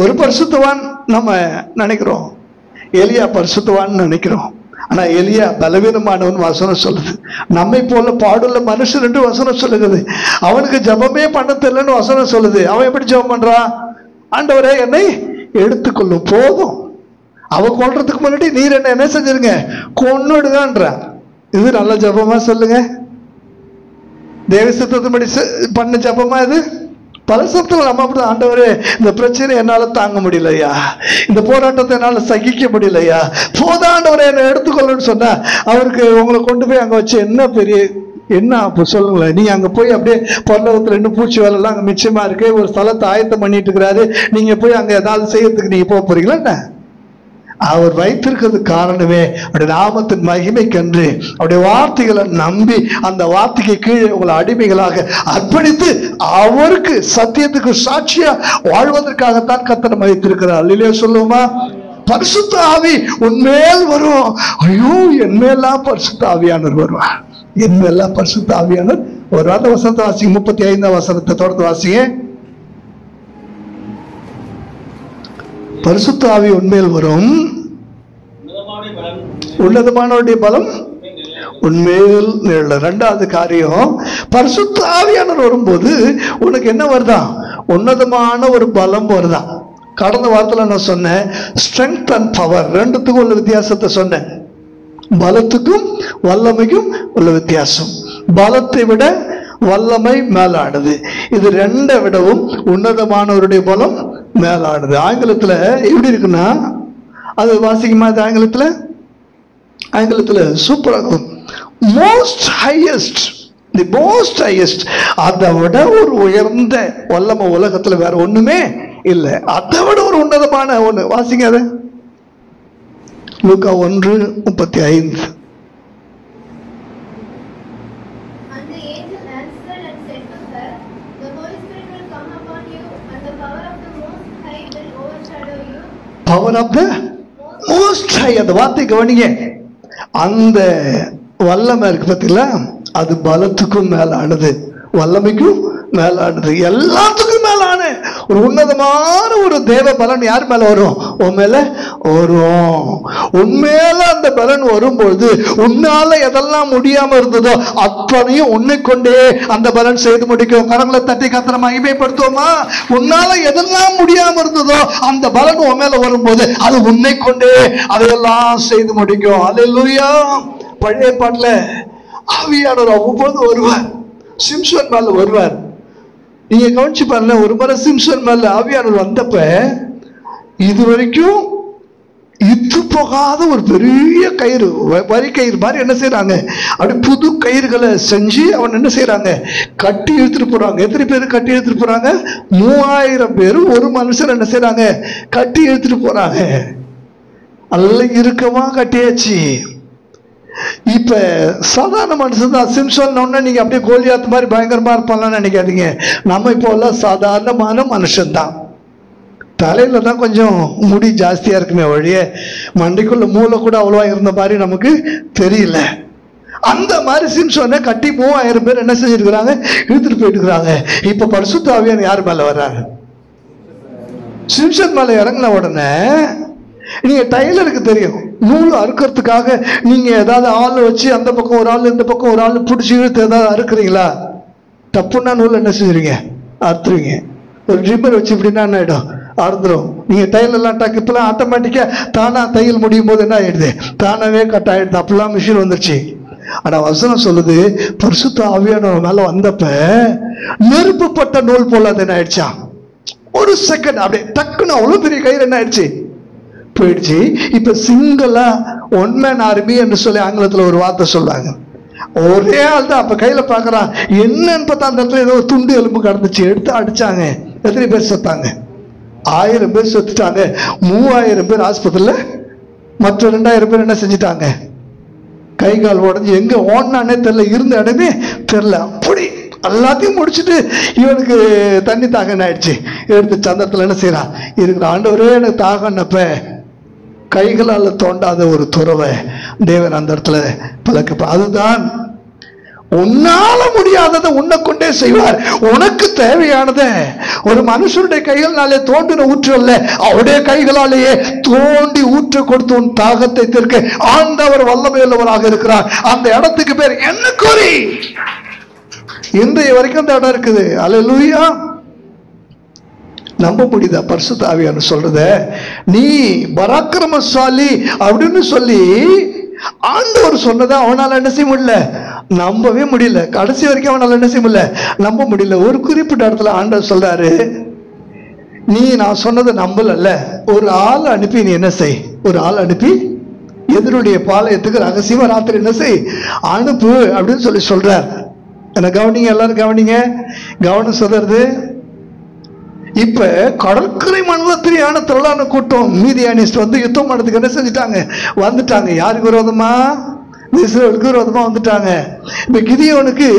ஒரு பரிசுத்தவான் நம்ம நினைக்கிறோம், எலியா பரிசுத்தவான் நினைக்கிறோம். ஆனா எலியா பலவீனமானவன் வசனம் சொல்லுது. நம்மை போல பாடுள்ள மனுஷன் என்று வசனம் சொல்லுகிறது. அவனுக்கு ஜபமே பண்ண தெரியலன்னு வசனம் சொல்லுது. அவன் எப்படி ஜபம் பண்றான்? ஆண்டவரே என்னை எடுத்துக்கொள்ளும், போதும். அவ கொல்றதுக்கு முன்னாடி நீர் என்ன செஞ்சிருங்க, கொன்னுடுங்கன்றான். இது நல்ல ஜபமா சொல்லுங்க? தேவ சித்தத்தின்படி பண்ண ஜபமா இது? பல சப்தங்கள் நம்ம அப்படி, ஆண்டவரே இந்த பிரச்சனை என்னால தாங்க முடியலையா, இந்த போராட்டத்தை என்னால சகிக்க முடியலையா, போதாண்டவரை என்னை எடுத்துக்கொள்ளணும்னு சொன்னா அவருக்கு உங்களை கொண்டு போய் அங்க வச்சு என்ன பெரிய என்ன அப்போ சொல்லுங்களேன். நீங்க அங்க போய் அப்படியே பல்லவத்துல இன்னும் பூச்சி வேலை எல்லாம் அங்க மிச்சமா இருக்கு, ஒரு ஸ்தலத்தை ஆயத்தம் பண்ணிட்டு இருக்கிறாரு, நீங்க போய் அங்க ஏதாவது செய்யறதுக்கு நீங்க போக போறீங்களா என்ன? அவர் வைத்திருக்கிறது காரணமே அவருடைய நாமத்தின் மகிமைக்கன்று, அவருடைய வார்த்தைகளை நம்பி அந்த வார்த்தைக்கு கீழே உங்களை அடிமைகளாக அர்ப்பணித்து அவருக்கு சத்தியத்துக்கு சாட்சியா வாழ்வதற்காகத்தான் கர்த்தர் வைத்திருக்கிறார். இல்லையா? சொல்லுவோமா? பரிசுத்த ஆவி உன்மேல் வரும். ஐயோ, என்மேலாம் பரிசுத்த ஆவியானவர் வருவார், என்மேலாம் பரிசுத்த ஆவியானவர் ஒரு வசனத்தை வாசிங்க. 35ஆம் வசனத்தை தொடர்ந்து வாசிங்க. பரிசுத்த ஆவி உண்மையில் வரும், உன்னதமானவருடைய பலம் உண்மையில் நிழல். ரெண்டாவது காரியம், பரிசுத்த ஆவியானவர் வரும்போது உனக்கு என்ன வருதா? உன்னதமான ஒரு பலம் வருதா. கடந்த வாரத்தில் நான் சொன்னேன், ஸ்ட்ரென்த் அண்ட் பவர் ரெண்டுத்துக்கும் உள்ள வித்தியாசத்தை சொன்னேன். பலத்துக்கும் வல்லமைக்கும் உள்ள வித்தியாசம். பலத்தை விட வல்லமை மேலானது. இது ரெண்டை விடவும் உன்னதமானவருடைய பலம் மேலானது. ஆங்கிலத்துல எப்படி இருக்குன்னா, அது வாசிக்குமா? அது ஆங்கிலத்துல சூப்பராக most highest, the most highest, அதை விட ஒரு உயர்ந்த வல்லமை உலகத்துல வேற ஒண்ணுமே இல்லை. அதை விட ஒரு உன்னதமான ஒண்ணு. வாசிங்க அதை. லூக்கா 1:35. Power of the most high. அந்த வார்த்தை கவனிங்க. அந்த வல்லமை இருக்கு பார்த்தீங்களா, அது பலத்துக்கும் மேலானது, வல்லமைக்கும் மேலானது, எல்லாத்துக்கும் மேலான ஒரு உன்னதமான ஒரு தேவ பலன் யார் மேல வரும்? உன் மேல வரும். உண்மையில அந்த பலன் வரும்பொழுது உன்னால எதெல்லாம் முடியாம இருந்ததோ அத்தனையும் உன்னை கொண்டே அந்த பலன் செய்து முடிக்கும். கரங்களை தட்டி கத்திர மகிமைப்படுத்துவோமா? உன்னால எதெல்லாம் முடியாம இருந்ததோ அந்த பலன் உன் மேல வரும்போது அது உன்னை கொண்டே அதையெல்லாம் செய்து முடிக்கும். அல்லேலூயா. பழைய பாட்டுல ஆவியானவர் அவ்வப்போது வருவார், சிம்சோன் மேல வருவார். நீங்க கவனிச்சு பாருங்க, ஒரு முறை சிம்சோன் மேல ஆவியானவர் வந்தப்ப இதுவரைக்கும் இத்து போகாத ஒரு பெரிய கயிறு, வரி கயிறு மாதிரி என்ன செய்யறாங்க, அப்படி புது கயிறுகளை செஞ்சு அவன் என்ன செய்யறாங்க, கட்டி இழுத்துட்டு போறாங்க. எத்தனை பேர் கட்டி இழுத்துட்டு போறாங்க? 3000 பேர் ஒரு மனுஷன் என்ன செய்யறாங்க, கட்டி இழுத்துட்டு போறாங்க. நல்ல இறுக்கமா கட்டியாச்சு. இப்ப சாதாரண மனுஷன் தான். சிம்சோன் நீங்க அப்படியே கோலியாத் மாதிரி பயங்கரமா இருப்பாங்கன்னு நினைக்காதீங்க. நம்ம இப்போ எல்லாம் சாதாரணமான மனுஷன் தான். தலையில தான் கொஞ்சம் முடி ஜாஸ்தியா இருக்குமே ஒழிய மண்டைக்குள்ள மூளை கூட அவ்வளவா இருந்த மாதிரி நமக்கு தெரியல. அந்த மாதிரி சிம்சோனை கட்டி 3000 பேர் என்ன செஞ்சிருக்கிறாங்க, இழுத்துட்டு போயிட்டு இருக்கிறாங்க. இப்ப பரிசுத்த ஆவியானவர் யார் மேல வர்றாங்க? சிம்சோன் மேல இறங்கின உடனே நீங்க டைலருக்கு தெரியும், நூல் அறுக்கிறதுக்காக நீங்க ஏதாவது ஆள் வச்சு அந்த பக்கம் ஒரு ஆள் இந்த பக்கம் ஒரு ஆள் பிடிச்சி இழுத்து ஏதாவது அறுக்குறீங்களா? தப்புன்னா நூல் என்ன செஞ்சுருவீங்க, அறுத்துருவீங்க. ஒரு ரிப்பர் வச்சு இப்படின்னா என்ன ஆயிடும், அறுந்துடும். நீங்க தையலெல்லாம் டக்கு இப்பெல்லாம் ஆட்டோமேட்டிக்கா தானா தையல் முடியும் போது என்ன ஆயிடுது, தானாவே கட் ஆயிடுது. அப்பெல்லாம் மிஷின் வந்துருச்சு. ஆனா வசனம் சொல்லுது, பரிசுத்த ஆவியானவர் மேல வந்தப்ப நெருப்புப்பட்ட நூல் போல அது என்ன ஆயிடுச்சா, ஒரு செகண்ட் அப்படியே டக்குன்னு அவ்வளவு பெரிய கயிறு என்ன ஆயிடுச்சு, போயிடுச்சு. இப்ப சிங்கிளா ஒன் மேன் ஆர்மி என்று சொல்லி ஆங்கிலத்துல ஒரு வார்த்தை சொல்றாங்க. ஒரே ஆள் தான். அப்ப கையில பாக்குறான், என்னன்னு பார்த்தா அந்த இடத்துல ஏதோ துண்டு எலும்பு கடந்துச்சு, எடுத்து அடிச்சாங்க. எத்தனை பேர் செத்தாங்க? 1000 பேர் செத்துட்டாங்க. 3000 பேர் ஆஸ்பத்திரியில, மற்ற 2000 பேர் என்ன செஞ்சுட்டாங்க, கை கால் உடஞ்சி எங்க ஓடனானே தெரியல, இருந்த இடமே தெரியல. அப்படி எல்லாத்தையும் முடிச்சுட்டு இவனுக்கு தண்ணி தாகம் ஆயிடுச்சு. எடுத்து சந்தத்துல என்ன செய்யறான், இருக்கிற ஆண்டவரே எனக்கு தாகன்னப்ப கைகளால் தோண்டாத ஒரு துறவை தேவன் அந்த இடத்துல பழக்க. அதுதான் உன்னால முடியாததை உன்னை கொண்டே செய்வார். உனக்கு தேவையானதை ஒரு மனுஷனுடைய கைகளாலே தோண்டின ஊற்று அல்ல, அவருடைய கைகளாலேயே தோண்டி ஊற்று கொடுத்து உன் தாகத்தை தீர்க்க ஆண்டவர் வல்லமை உள்ளவராக இருக்கிறார். அந்த இடத்துக்கு பேர் என்ன குறி. இன்றைய வரைக்கும் அந்த இடம் இருக்குது. அல்லேலூயா. நம்ப முடியுதா பரிசுத்த ஆவியானவர் சொல்றத? நீ பராக்கிரமசாலி அப்படின்னு சொல்லி ஆண்டவர் சொன்னதை அவனால என்ன செய்ய முடியல, நம்பவே முடியல. கடைசி வரைக்கும் அவனால என்ன செய்ய முடியல, நம்ப முடியல. ஒரு குறிப்பிட்ட இடத்துல ஆண்டவர் சொல்றாரு, நீ நான் சொன்னதை நம்பல, ஒரு ஆள் அனுப்பி நீ என்ன செய், ஒரு ஆள் அனுப்பி எதிரிடைய பாளையத்துக்கு ரகசியமா ராத்திரி என்ன செய், அனுப்பு அப்படின்னு சொல்லி சொல்றார். என்ன கவனிங்க, எல்லாரும் கவனிங்க, கவனம் சொல்றது. இப்ப கடற்கரை மண்டலத்திலான திரளான கூட்டம் மீதியானிஸ்ட் வந்து யுத்தம் பண்ணதுக்கு என்ன செஞ்சுட்டாங்க, வந்துட்டாங்க. யாருக்கு விரோதமா? இஸ்ரவேலுக்கு விரோதமா வந்துட்டாங்க. இப்ப கிதியோனுக்கு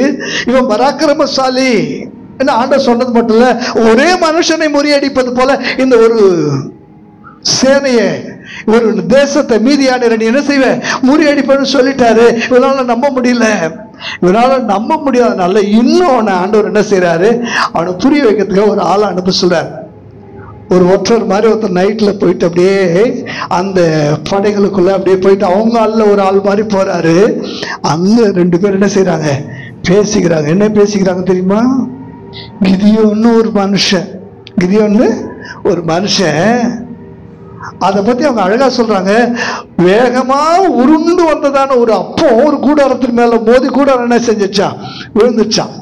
இவன் பராக்கிரமசாலி என்ன ஆண்டவர் சொன்னது மட்டும் இல்ல, ஒரே மனுஷனை முறியடிப்பது போல இந்த ஒரு சேனையை, ஒரு தேசத்தை மீதியானியரை நீ என்ன செய்வ, முறியடிப்பன்னு சொல்லிட்டாரு. இவனால நம்ப முடியல. இவனால நம்ப முடியாதனால இன்னும் ஆண்டவர் என்ன செய்யறாரு, அவனை புரிய வைக்கிறதுக்கு ஒரு ஆளை அனுப்ப சொல்றாரு. ஒரு ஒற்றர் மாதிரி ஒருத்தர் நைட்ல போயிட்டு அப்படியே அந்த படைகளுக்குள்ள அப்படியே போயிட்டு அவங்க ஆள்ல ஒரு ஆள் மாதிரி போறாரு. அங்க 2 பேர் என்ன செய்யறாங்க, பேசிக்கிறாங்க. என்ன பேசிக்கிறாங்க தெரியுமா? கிதியோன்னு ஒரு மனுஷன், கிதியோன்னு ஒரு மனுஷன் அதை பத்தி அவங்க அழகா சொல்றாங்க. வேகமா உருண்டு வந்ததான ஒரு அப்பம் ஒரு கூடாரத்தின் மேல மோதி கூடாரம் என்ன செஞ்சிச்சான்? விழுந்துச்சான்.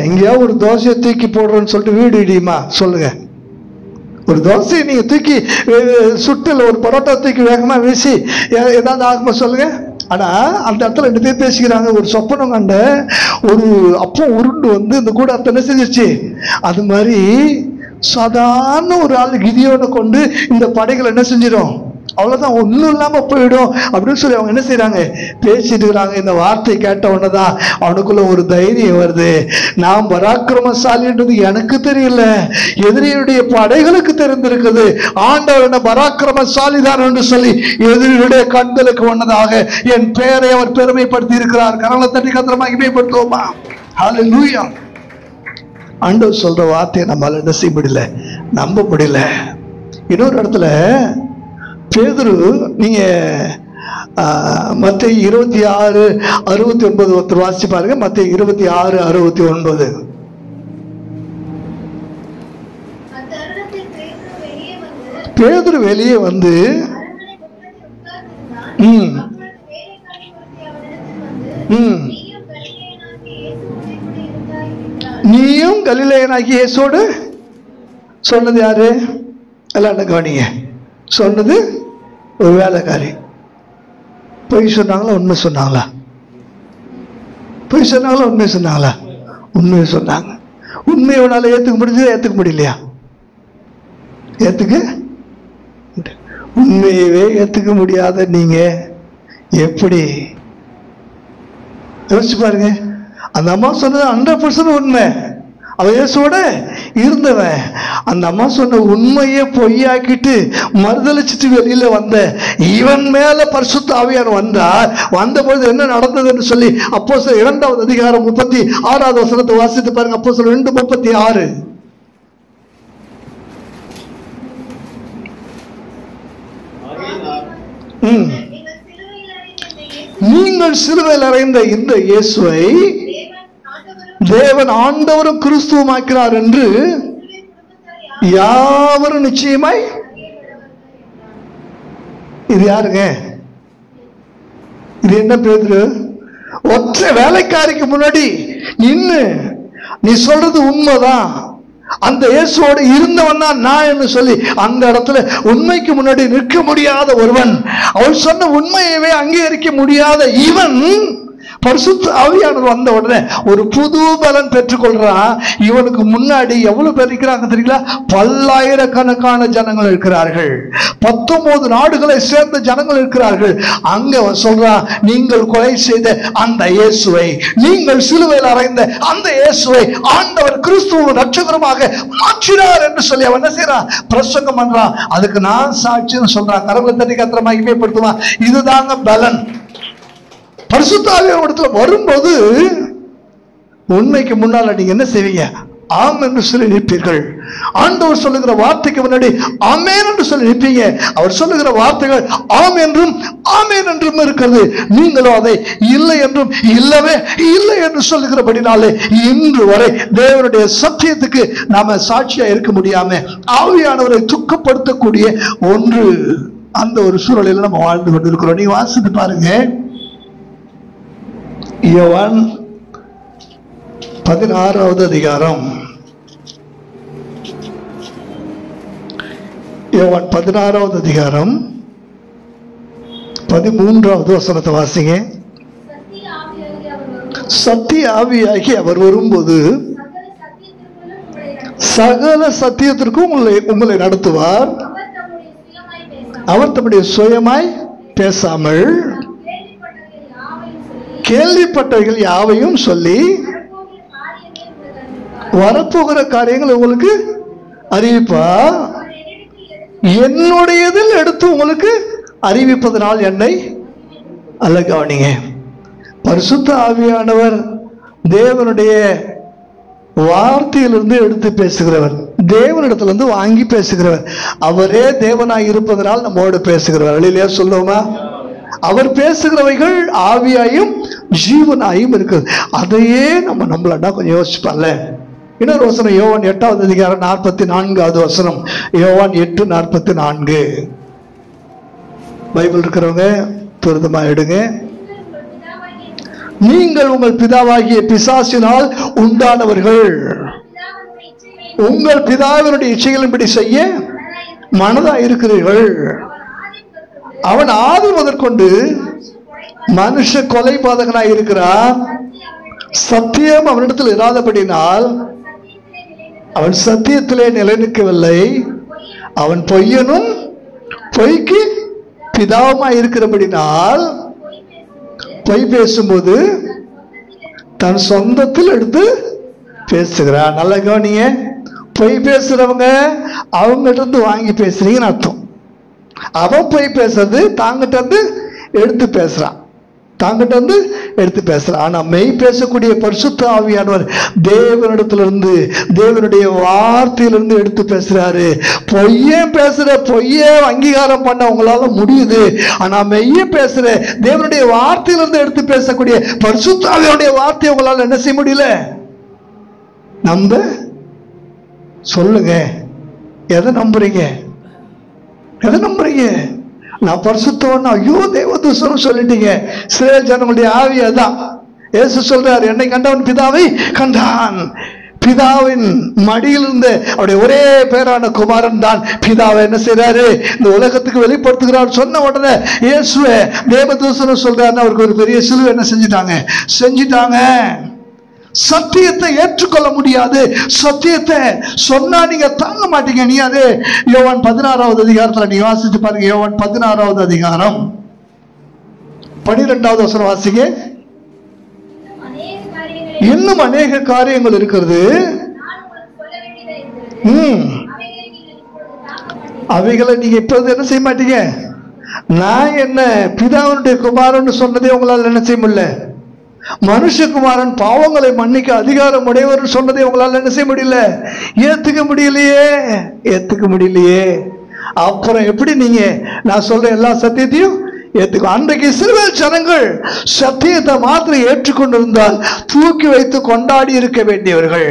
எங்கேயாவது ஒரு தோசையை தூக்கி போடுறோன்னு சொல்லிட்டு வீடு இடியுமா? சொல்லுங்க. ஒரு தோசையை நீங்க தூக்கி சுட்டுல ஒரு பரோட்டா தூக்கி வேகமா வீசி ஏதாவது ஆகுமா? சொல்லுங்க. ஆனா அந்த இடத்துல 2 பேர் பேசிக்கிறாங்க. ஒரு சொப்பனம் கண்ட ஒரு அப்பம் உருண்டு வந்து இந்த கூடாரத்தை என்ன செஞ்சிருச்சு? அது மாதிரி சாதாரண ஒரு ஆள் கிதியோட கொண்டு இந்த படைகள் என்ன செஞ்சிடும்? அவ்வளவுதான், ஒன்றும் இல்லாம போயிடும் அப்படின்னு சொல்லி அவங்க என்ன செய்யறாங்க? பேசிட்டு இருக்கிறாங்க. இந்த வார்த்தை கேட்ட உடனேதான் அவனுக்குள்ள ஒரு தைரியம் வருது. நான் பராக்கிரமசாலின்றது எனக்கு தெரியல, எதிரியுடைய படைகளுக்கு தெரிந்திருக்குது. ஆண்டவர் என்ன பராக்கிரமசாலி தான் என்று சொல்லி எதிரியுடைய கண்களுக்கு ஒன்னதாக என் பெயரை அவர் பெருமைப்படுத்தி இருக்கிறார். கரங்களை தட்டி கத்திரமா மகிமைப்படுத்துவோமா? ஹல்லேலூயா. ஆண்டவர் சொல்ற வார்த்தையை நம்மளால என்ன செய்ய முடியல, நம்ப முடியல. இன்னொரு இடத்துல பேதுரு, நீங்க மத்தேயு 26:69 ஒருத்தர் வாசிச்சு பாருங்க. மத்தேயு 26:69. பேதுரு வெளியே வந்து நீயும் கலிலேயனாகிய இயேசுவோடு சொன்னது யாரு? எல்லாம் கவனிங்க. சொன்னது ஒரு வேலைக்காரி. பொய் சொன்னாங்களா உண்மை சொன்னாங்களா? பொய் சொன்னாங்களா உண்மை சொன்னாங்களா? உண்மையை சொன்னாங்க. உண்மையோனால ஏத்துக்க முடிஞ்சது, ஏத்துக்க முடியலையா? ஏத்துக்க உண்மையவே ஏத்துக்க முடியாத நீங்க எப்படி? யோசிச்சு பாருங்க. அந்த அம்மா சொன்னது 100% உண்மை. அவ இயேசுவோட இருந்தவன். அந்த அம்மா சொன்ன உண்மையை பொய்யாக்கிட்டு மறுதளிச்சுட்டு வெளியில வந்த இவன் மேல பரிசுத்த ஆவியானவர் வந்தார். வந்த பொழுது என்ன நடந்ததுன்னு சொல்லி அப்போஸ்தலர் 2வது அதிகாரம் 36வது வசனத்தை வாசித்து பாருங்க. அப்போஸ்தலர் 2:36. நீங்கள் சிலுவையில் அறைந்த இந்த இயேசுவை தேவன் ஆண்டவரும் கிறிஸ்துவமாக்கிறார் என்று யாவரும் நிச்சயமாய். இது யாருங்க? இது என்ன பேதுரு? ஒற்றை வேலைக்காரிக்கு முன்னாடி நின்னு நீ சொல்றது உண்மைதான், அந்த இயேசுவோடு இருந்தவன் தான் நான் என்று சொல்லி அந்த இடத்துல உண்மைக்கு முன்னாடி நிற்க முடியாத ஒருவன், அவள் சொன்ன உண்மையவே அங்கீகரிக்க முடியாத இவன் பரிசுத்த ஆவியானவர் வந்த உடனே ஒரு புது பலன் பெற்றுக்கொள்றான். இவனுக்கு முன்னாடி எவ்வளவு பேர் இருக்கிறாங்க தெரியுங்களா? பல்லாயிரக்கணக்கான ஜனங்கள் இருக்கிறார்கள். 19 நாடுகளை சேர்ந்த ஜனங்கள் இருக்கிறார்கள். அங்க சொல்றான், நீங்கள் கொலை செய்த அந்த இயேசுவை, நீங்கள் சிலுவையில் அறைந்த அந்த இயேசுவை ஆண்டவர் கிறிஸ்துவ ரட்சகருமாக மாற்றினார் என்று சொல்லி அவன் என்ன செய்யறான்? பிரசங்கம் பண்றான். அதுக்கு நான் சாட்சின்னு சொல்றான். கரங்களை தட்டி கத்திர மகிமைப்படுத்துவான். இதுதாங்க பலன். பரிசுத்த ஆவியானவரிடத்துல வரும்போது உண்மைக்கு முன்னால நீங்க என்ன செய்வீங்க? ஆம் என்று சொல்லி நிற்பீர்கள். ஆண்டவர் சொல்லுகிற வார்த்தைக்கு முன்னாடி ஆமேன் என்று சொல்லி நிற்பீங்க. அவர் சொல்லுகிற வார்த்தைகள் ஆம் என்றும் ஆமேன் என்றும் இருக்கிறது. நீங்களும் அதை இல்லை என்றும் இல்லவே இல்லை என்று சொல்லுகிறபடினாலே இன்று வரை தேவனுடைய சத்தியத்துக்கு நாம சாட்சியா இருக்க முடியாம ஆவியானவரை துக்கப்படுத்தக்கூடிய ஒன்று அந்த ஒரு சூழலில் நம்ம வாழ்ந்து கொண்டிருக்கிறோம். நீங்க வாசித்து பாருங்க. யோவான் 16வது அதிகாரம், யோவான் 16வது அதிகாரம் 13வது வசனத்தை வாசிங்க. சத்திய ஆவியாகி அவர் வரும்போது சகல சத்தியத்திற்கும் உங்களை நடத்துவார். அவர் தம்முடைய சுயமாய் பேசாமல் கேள்விப்பட்டவைகள் யாவையும் சொல்லி வரப்போகிற காரியங்கள் உங்களுக்கு அறிவிப்பா. என்னுடையதில் எடுத்து உங்களுக்கு அறிவிப்பதனால் என்னை அல்ல. கவனிங்க, பரிசுத்த ஆவியானவர் தேவனுடைய வார்த்தையிலிருந்து எடுத்து பேசுகிறவர், தேவனிடத்திலிருந்து வாங்கி பேசுகிறவர். அவரே தேவனாய் இருப்பதனால் நம்மோடு பேசுகிறவர். இல்லையா? சொல்லுவோமா? அவர் பேசுகிறவைகள் ஆவியாயும் ஜீவனாயும் இருக்குது. அதையே நம்ம நம்பலன்னா கொஞ்சம் யோசிப்பார்ல. இன்னொரு வசனம் யோவான் 8வது அதிகாரம் 44வது வசனம். யோவான் 8:44. பைபிள் இருக்கிறவங்க துரிதமா எடுங்க. நீங்கள் உங்கள் பிதாவாகிய பிசாசினால் உண்டானவர்கள், உங்கள் பிதாவினுடைய இச்சைகளின்படி செய்ய மனதாக இருக்கிறீர்கள். அவன் ஆதி முதற்கொண்டு மனுஷ கொலைபாதகனாய் இருக்கிறான். சத்தியம் அவனிடத்தில் இராதபடினால் அவன் சத்தியத்திலே நிலைநிற்கவில்லை. அவன் பொய்யனும் பொய்க்கு பிதாவுமாய் இருக்கிறபடினால் பொய் பேசும்போது தன் சொந்தத்தில் எடுத்து பேசுகிறான். நல்ல கவனிங்க, பொய் பேசுறவங்க அவங்ககிட்ட இருந்து வாங்கி பேசுறீங்கன்னு அர்த்தம். அவன் பொய் பேசுறது தாங்கிட்ட இருந்து எடுத்து பேசுறான், தாங்கிட்ட இருந்து எடுத்து பேசுறான். ஆனா மெய் பேசக்கூடிய பரிசுத்த ஆவியானவர் தேவனிடத்திலிருந்து, தேவனுடைய வார்த்தையிலிருந்து எடுத்து பேசுறாரு. பொய்யே பேசுற, பொய்யே அங்கீகாரம் பண்ண உங்களால முடியுது. ஆனா மெய்ய பேசுற, தேவனுடைய வார்த்தையிலிருந்து எடுத்து பேசக்கூடிய பரிசுத்த ஆவியானுடைய வார்த்தையை உங்களால என்ன செய்ய முடியல? நம்ப சொல்லுங்க. எதை நம்புறீங்க? எதை நம்புறீங்க? நான் பரிசுத்தவன், ஐயோ தேவதூஷணம் சொல்லிட்டீங்க. இஸ்ரவேல் ஜனங்களுடைய ஆவி அதான். இயேசு சொல்றாரு, என்னை கண்டவன் பிதாவை கண்டான். பிதாவின் மடியில் இருந்து அவருடைய ஒரே பேரான குமாரன் தான் பிதாவை என்ன செய்யறாரு, இந்த உலகத்துக்கு வெளிப்படுத்துகிறார். சொன்ன உடனே இயேசுவே தேவதூஷணம் சொல்றாருன்னு அவருக்கு ஒரு பெரிய சிலுவை என்ன செஞ்சிட்டாங்க. சத்தியத்தை ஏற்றுக்கொள்ள முடியாது. சத்தியத்தை சொன்னா நீங்க தாங்க மாட்டீங்க. நீ அது யோவான் 16வது அதிகாரத்துல நீ வாசித்து பாருங்க. யோவான் 16வது அதிகாரம் 12வது வசனம் வாசிங்க. இன்னும் அநேக காரியங்கள் இருக்கிறது, அவைகளை நீங்க இப்போது என்ன செய்ய மாட்டீங்க. நான் என்ன பிதாவினுடைய குமாரன் சொன்னதே உங்களால் என்ன செய்ய முடியல. மனுஷகுமாரன் பாவங்களை மன்னிக்க அதிகாரம் உடையவர் சொன்னதை உங்களால் என்ன செய்ய முடியல, ஏத்துக்க முடியலையே. அப்புறம் எப்படி நீங்க நான் சொல்ற எல்லா சத்தியத்தையும் ஏத்துக்கோ? அன்றைக்கு இஸ்ரவேல் ஜனங்கள் சத்தியத்தை மாத்திரம் ஏற்றுக்கொண்டிருந்தால் தூக்கி வைத்து கொண்டாடி இருக்க வேண்டியவர்கள்.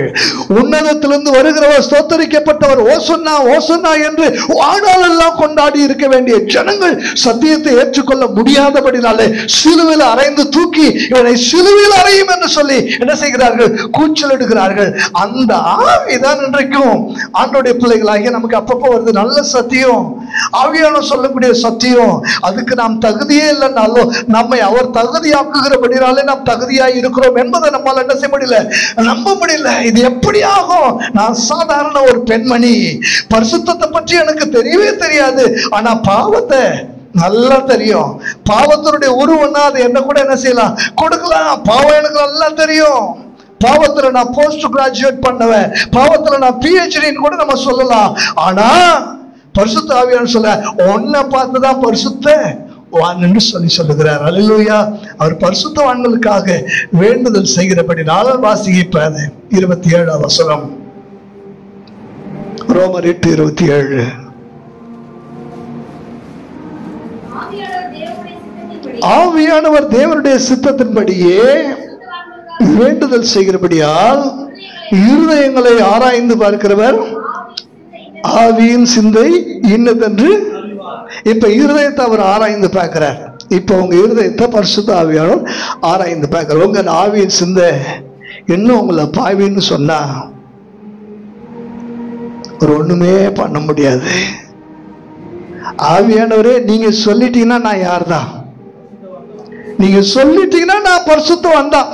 உன்னதத்திலிருந்து வருகிறவர் ஸ்தோத்தரிக்கப்பட்டவர், ஓசன்னா ஓசன்னா என்று வாழ்நாளெல்லாம் கொண்டாடி இருக்க வேண்டிய ஜனங்கள் சத்தியத்தை ஏற்றுக்கொள்ள முடியாதபடினாலே சிலுவையில் அறைந்து தூக்கி இவனை சிலுவையில் அறையும் என்று சொல்லி என்ன செய்கிறார்கள், கூச்சல் எடுக்கிறார்கள். அந்த ஆவிதான் இன்றைக்கும் ஆண்டோடைய பிள்ளைகளாகிய நமக்கு அப்பப்போ வருது. நல்ல சத்தியம், ஆவியான சொல்லக்கூடிய சத்தியம். அதுக்கு நாம் தகுதியே இல்லைன்னாலும் நம்மை அவர் தகுதியாக்குகிறபடினாலே நாம் தகுதியாய் இருக்கிறோம் என்பதை நம்மால் என்ன செய்ய முடியல, நம்ப முடியல. இது எப்படி ஆகும்? நான் சாதாரண ஒரு பெண்மணி, பரிசுத்தத்தை பற்றி எனக்கு தெரியவே தெரியாது. ஆனா பாவத்தை நல்லா தெரியும். பாவத்தினுடைய உருவம்னா அது என்ன கூட என்ன செய்யலாம், கொடுக்கலாம். பாவம் எனக்கு நல்லா தெரியும். பாவத்துல நான் போஸ்ட் கிராஜுவேட் பண்ணுவேன், பாவத்துல நான் PhD கூட நம்ம சொல்லலாம். ஆனா பரிசுத்த ஆவியானவர் சொல்ல, உன்னை பார்த்துதான் பரிசுத்த வான் என்று சொல்லுகிறார். அல்லேலூயா. அவர் பரிசுத்தவான்களுக்காக வேண்டுதல் செய்கிறபடி நாளால் வாசிப்பாரு. 27வது வசனம், ரோமர் 8:27. ஆவியானவர் தேவனுடைய சித்தத்தின்படியே வேண்டுதல் செய்கிறபடியால் இருதயங்களை ஆராய்ந்து பார்க்கிறவர் ஆவியின் சிந்தை இன்னதென்று. இப்ப இருதயத்தை அவர் ஆராய்ந்து பார்க்கிறார். இப்ப உங்க இருதயத்தை பரிசுத்த ஆவியானவர் ஆராய்ந்து பார்க்கிறார். உங்க ஆவியின் சிந்தை இன்னும் உங்களை பாவின்னு சொன்னா ஒரு ஒண்ணுமே பண்ண முடியாது. ஆவியானவரே நீங்க சொல்லிட்டீங்கன்னா நான் யார் தான், நீங்க சொல்லிட்டீங்கன்னா நான் பரிசுத்தவான் தான்.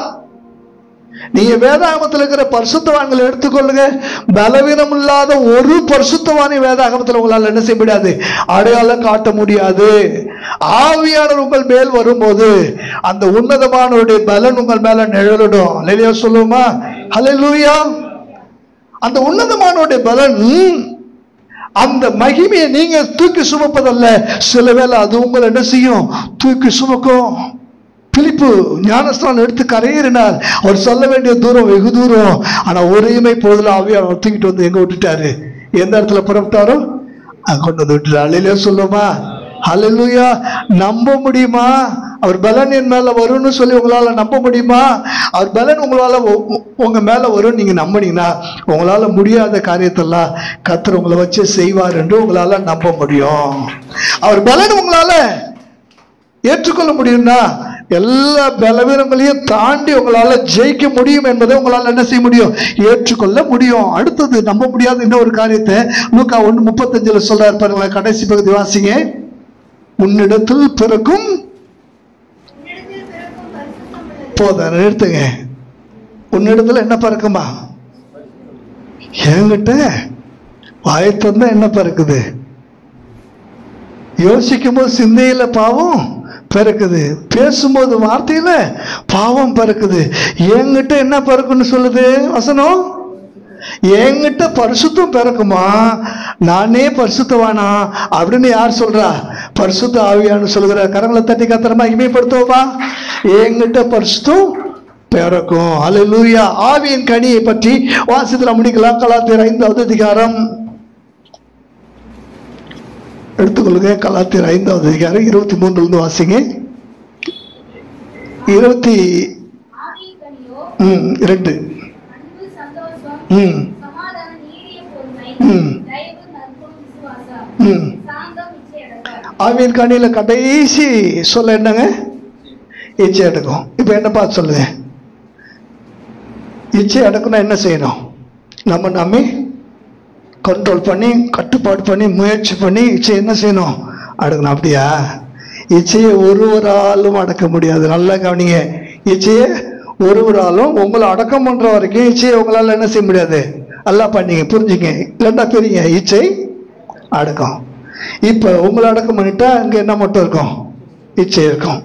நீங்க வேதாகமத்தில் இருக்கிற பரிசுத்தவான்களை எடுத்துக்கொள்ளுங்க, பலவீனம் இல்லாத ஒரு பரிசுத்தவானை வேதாகமத்தில் உங்களால் என்ன செய்ய முடியாது, அடையாளம் காட்ட முடியாது. ஆவியானவர் உங்கள் மேல் வரும்போது அந்த உன்னதமானவருடைய பலன் உங்கள் மேல நிழலிடும். அல்லேலூயா சொல்லுமா? அல்லேலூயா. அந்த உன்னதமானவருடைய பலன், அந்த மகிமையை நீங்க தூக்கி சுமப்பதல்ல, சில வேளை அது உங்களை என்ன செய்யும், தூக்கி சுமக்கும். பிலிப்பு ஞானஸ்தானம் எடுத்து கரையேறினார். அவர் சொல்ல வேண்டிய தூரம் வெகு தூரம். ஆனா ஒரேமை பொழுதுல ஆவியானவர் தூக்கிட்டு வந்து எங்க விட்டுட்டாரு, எந்த இடத்துல புறப்பட்டாரோ அங்க கொண்டு வந்து விட்டுட்டாரு. அல்லேலூயா சொல்லுமா? அல்லேலூயா. நம்ப முடியுமா? அவர் பலன் என் மேல வரும்னு சொல்லி உங்களால நம்ப முடியுமா? அவர் பலன் உங்களால உங்க மேல வரும். நீங்க நம்பினீங்கன்னா உங்களால முடியாத காரியத்தெல்லாம் கர்த்தர் உங்களை வச்சு செய்வார் என்று உங்களால நம்ப முடியும். அவர் பலன் உங்களால ஏற்றுக்கொள்ள முடியும்னா எல்லா பலவீனங்களையும் தாண்டி உங்களால ஜெயிக்க முடியும் என்பதை உங்களால என்ன செய்ய முடியும்? ஏற்றுக்கொள்ள முடியும். அடுத்தது நம்ப முடியாத இன்னொரு காரியத்தை லூக்கா 1:35 சொல்றாரு பாருங்களேன். கடைசி பகுதி வாசிங்க. உன்னிடத்தில் பிறக்கும் போதும் நிறுத்துங்க. உன்னிடத்துல என்ன பிறக்குமா? என்கிட்ட வாயத்தந்தா என்ன பிறக்குது? யோசிக்கும் போது சிந்தையில பாவம் பிறக்குது, பேசும்போது வார்த்தையில பாவம் பிறக்குது. என்கிட்ட என்ன பிறக்குன்னு சொல்லுது வசனம்? என்கிட்ட பரிசுத்தம் பிறக்குமா? நானே பரிசுத்தவானா அப்படின்னு யார் சொல்றா? பரிசுத்த ஆவியான்னு சொல்லுகிற. கரங்களை தட்டி கர்த்தரை மகிமைப்படுத்துவோமா? என்கிட்ட பரிசுத்தம் பிறக்கும். அல்லேலூயா. ஆவியின் கனியை பற்றி வாசித்து முடிக்கலாம். கலாத்தியர் 5வது அதிகாரம் எடுத்துக்கொள்ளுங்க. கலாத்தியர் 5வது அதிகாரம் 23 வாசிங்க. 22 ஆவியின் கனியில கடைசி சொல்ல என்னங்க? இச்சை அடக்கும். இப்ப என்ன பார்த்து சொல்லுங்க. இச்சை அடக்குனா என்ன செய்யணும்? நம்ம கண்ட்ரோல் பண்ணி கட்டுப்பாடு பண்ணி முயற்சி பண்ணி இச்சை என்ன செய்யணும்? அடக்கணும். அப்படியா? இச்சையை ஒருவராலும் அடக்க முடியாது. நல்லா கவனிங்க. இச்சையை ஒருவராலும் உங்களை அடக்கம் பண்ற வரைக்கும் இச்சையை உங்களால என்ன செய்ய முடியாது. நல்லா பண்ணீங்க, புரிஞ்சுங்க. இல்லைன்னா பெரிய இச்சை அடக்கம். இப்ப உங்களை அடக்கம் பண்ணிட்டா இங்க என்ன மட்டும் இருக்கும்? இச்சை இருக்கும்.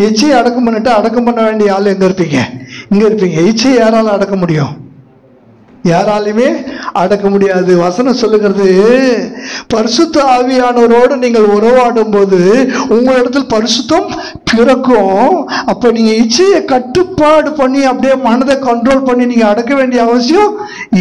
இச்சையை அடக்கம் பண்ணிட்டா அடக்கம் பண்ண வேண்டிய ஆள் எங்க இருப்பீங்க? இங்க இருப்பீங்க. இச்சையை யாரால அடக்க முடியும்? யாராலுமே அடக்க முடியாது. வசனம் சொல்லுகிறது, பரிசுத்த ஆவியானவரோடு நீங்கள் உறவாடும் போது உங்களிடத்தில் பரிசுத்தம் பிறக்கும். அப்ப நீங்க இச்சையை கட்டுப்பாடு பண்ணி அப்படியே மனதை கண்ட்ரோல் பண்ணி நீங்க அடக்க வேண்டிய அவசியம்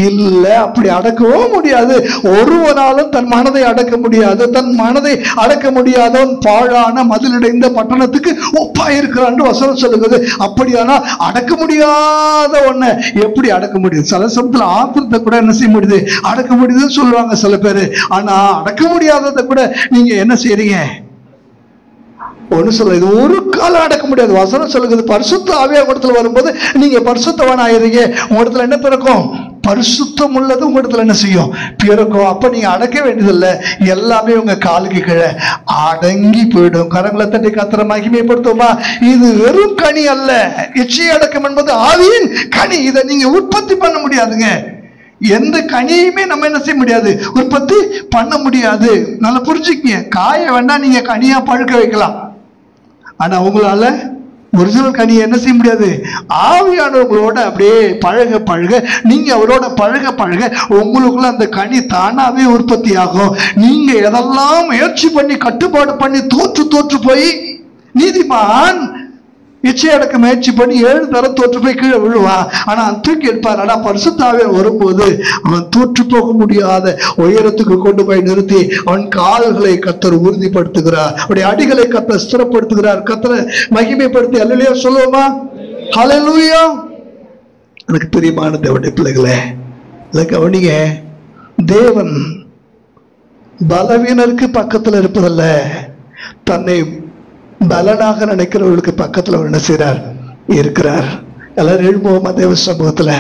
இல்லை. அப்படி அடக்கவும் முடியாது. ஒருவராலும் தன் மனதை அடக்க முடியாது. தன் மனதை அடக்க முடியாதவன் பாழான மதிலடைந்த பட்டணத்துக்கு ஒப்பா இருக்கிறான் வசனம் சொல்லுகிறது. அப்படியானா அடக்க முடியாத ஒன்ன எப்படி அடக்க முடியும்? சில சமயத்தில் ஆத்திரத்தை கூட என்ன செய்ய முடியுது? அடக்க முடியுதுன்னு சொல்லுவாங்க சில பேரு. ஆனா அடக்க முடியாததை கூட நீங்க என்ன செய்றீங்க? ஒண்ணு சொல்ல, இது ஒரு காலம் அடக்க முடியாது. வசனம் சொல்லுகிறது, பரிசுத்த ஆவியா இடத்துல வரும்போது நீங்க பரிசுத்தவான் ஆயிருங்க. உங்க இடத்துல என்ன பிறக்கும்? பரிசுத்தம் உள்ளது உங்க இடத்துல என்ன செய்யும்? பிறக்கும். அப்ப நீங்க அடக்க வேண்டியதில்லை. எல்லாமே உங்க காலுக்கு கீழே அடங்கி போயிடும். கரங்களை தட்டி கர்த்தரை மகிமைப்படுத்துமா? இது வெறும் கனி அல்ல. இச்சை அடக்கம் என்பது ஆவியின் கனி. இதை நீங்க உற்பத்தி பண்ண முடியாதுங்க. எந்த கனியுமே நம்ம என்ன செய்ய முடியாது? உற்பத்தி பண்ண முடியாது. நல்லா புரிஞ்சுக்கீங்க. காய வேண்டா, நீங்க கனியா பழுக்க வைக்கலாம். ஆனா உங்களால ஒரிஜினல் கனியை என்ன செய்ய முடியாது? ஆவியானவங்களோட அப்படியே பழக பழக, நீங்க அவரோட பழக பழக உங்களுக்குள்ள அந்த கனி தானாவே உற்பத்தி ஆகும். நீங்க எதெல்லாம் முயற்சி பண்ணி கட்டுப்பாடு பண்ணி தோற்று போய், நீதிமான் இச்சை அடக்க முயற்சி பண்ணி 7 தரம் தோற்று போய் கீழே விழுவான். ஆனா அவன் தூக்கி எடுப்பார். ஆனா பரிசுத்தாவே வரும்போது அவன் தோற்று போக முடியாத உயரத்துக்கு கொண்டு போய் நிறுத்தி அவன் கால்களை கர்த்தர் உறுதிப்படுத்துகிறார். அவருடைய அடிகளை கர்த்தர் ஸ்திரப்படுத்துகிறார். கர்த்தரை மகிமைப்படுத்தி அல்லேலூயா சொல்லுவோமா? ஹல்லேலூயா. எனக்கு பிரியமான தேவனுடைய பிள்ளைகளே, இல்லை கவனிங்க. தேவன் பலவீனருக்கு பக்கத்துல இருப்பதல்ல, தன்னை பலனாக நினைக்கிறவர்களுக்கு பக்கத்துல என்ன செய்றார்? இருக்கிறார். எல்லாரும் எழுப்புவோமா தேவ சமூகத்துல?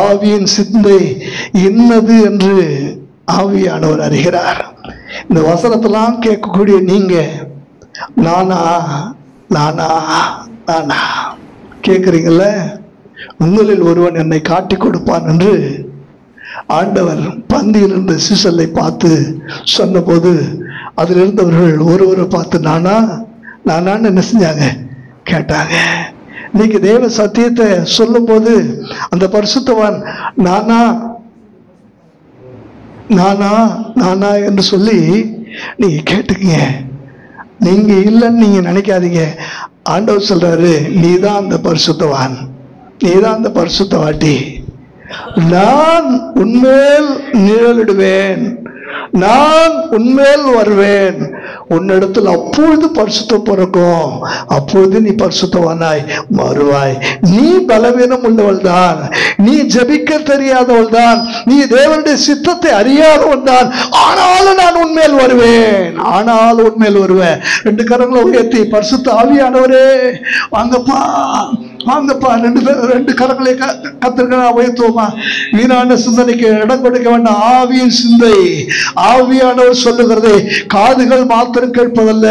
ஆவியின் சிந்தை இன்னது என்று ஆவியானவர் அறிகிறார். இந்த வசனத்தெல்லாம் கேட்கக்கூடிய நீங்க நானா நானா நானா கேட்குறீங்கல்ல? உங்களில் ஒருவன் என்னை காட்டி கொடுப்பான் என்று ஆண்டவர் பந்தியில் இருந்த சீசலை பார்த்து சொன்ன போது அதில் இருந்தவர்கள் ஒருவரை பார்த்து நானா நானான்னு என்ன செஞ்சாங்க? கேட்டாங்க. இன்னைக்கு தேவ சத்தியத்தை சொல்லும் போது அந்த பரிசுத்தவான் நானா நானா நானா என்று சொல்லி நீங்க கேட்டுக்கீங்க. நீங்க இல்லைன்னு நீங்க நினைக்காதீங்க. ஆண்டவர் சொல்றாரு, நீதான் அந்த பரிசுத்தவான், நீதான் அந்த பரிசுத்தவாட்டி. நான் உன்மேல் நிழலிடுவேன், நான் உன்மேல் வருவேன், உன்னிடத்தில் அப்பொழுது பரிசுத்தம் பிறக்கும். அப்பொழுது நீ பரிசுத்தவானாய் மாறுவாய். நீ பலவீனம் உள்ளவள் தான், நீ ஜெபிக்க தெரியாதவள் தான், நீ தேவனுடைய சித்தத்தை அறியாதவள் தான். ஆனாலும் நான் உன்மேல் வருவேன், ஆனாலும் உன்மேல் வருவேன். 2 கரங்களை உயர்த்தி பரிசுத்த ஆவியானவரே வாங்கப்பா வாங்கப்பா, 2 கரங்களை கத்திருக்க உயர்த்துவோமா? வீணான சிந்தனைக்கு இடம் கொடுக்க வேண்டாம். ஆவியின் சிந்தை, ஆவியானவர் சொல்லுகிறதை காதுகள் மாத்திரம் கேட்பதல்ல,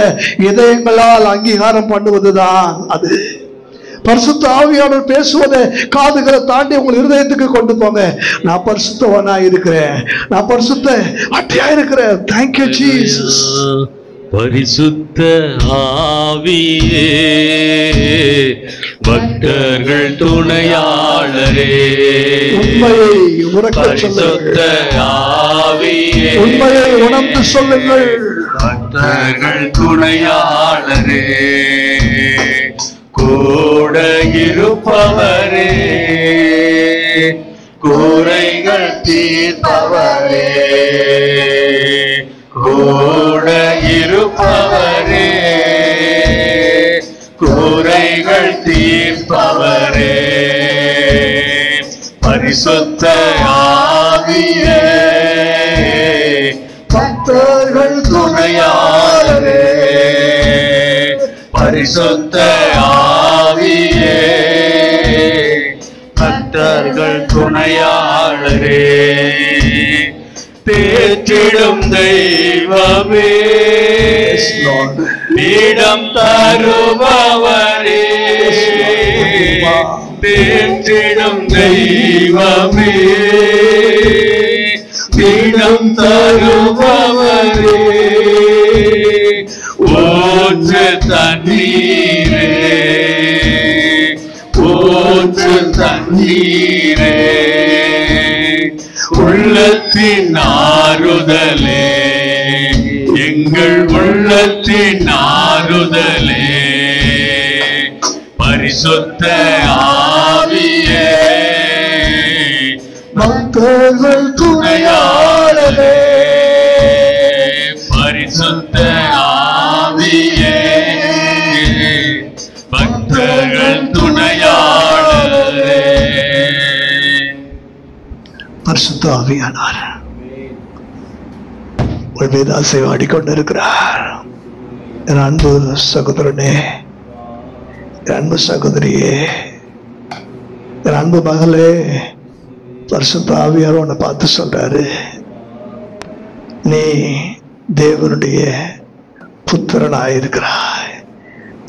இதயங்களால் அங்கீகாரம் பண்ணுவதுதான் அது. பரிசுத்த ஆவியானவர் பேசுவதை காதுகளை தாண்டி உங்கள் இருதயத்துக்கு கொண்டு போங்க. நான் பரிசுத்தவனா இருக்கிறேன், நான் பரிசுத்த அட்டையா இருக்கிறேன். Thank you Jesus. பரிசுத்த ஆவியே, பக்தர்கள் துணையாளரே, உண்மையை உறக்க பரிசுத்த ஆவியே, உண்மையை உணர்ந்து சொல்லுங்கள். பக்தர்கள் துணையாளரே, கூட இருப்பவரே, கூரைகள் தீர்ப்பவரே, கூட இருப்பவரே, கூரைகள் தீர்ப்பவரே, பரிசுத்த ஆவியே, பக்தர்கள் துணையாளரே, பரிசுத்த ஆவியே, பக்தர்கள் துணையாளரே, தேற்றிடும் தெய்வமே, பீடம் தருபவரே, தேற்றிடும் தெய்வமே, பீடம் தருபவரே, ஊற்று தண்ணீரே, ஊற்று தண்ணீரே, உள்ளத்தின் ஆறுதலே, எங்கள் உள்ளத்தின் ஆறுதலே, பரிசுத்த ஆவியே, பக்தர்கள் துணையாளரே, பரிசுத்த ஆவியே, பக்தர்கள் துணையாளரே. பரிசுத்த ஆவியானவர் உங்கள் மீது ஆசை வாடிக்கொண்டிருக்கிறார். என் அன்பு சகோதரனே, என் அன்பு சகோதரியே, என் அன்பு மகளே, பரிசுத்த ஆவியார் உன்னை பார்த்து சொல்றாரு, நீ தேவனுடைய புத்திரனாயிருக்கிறாய்,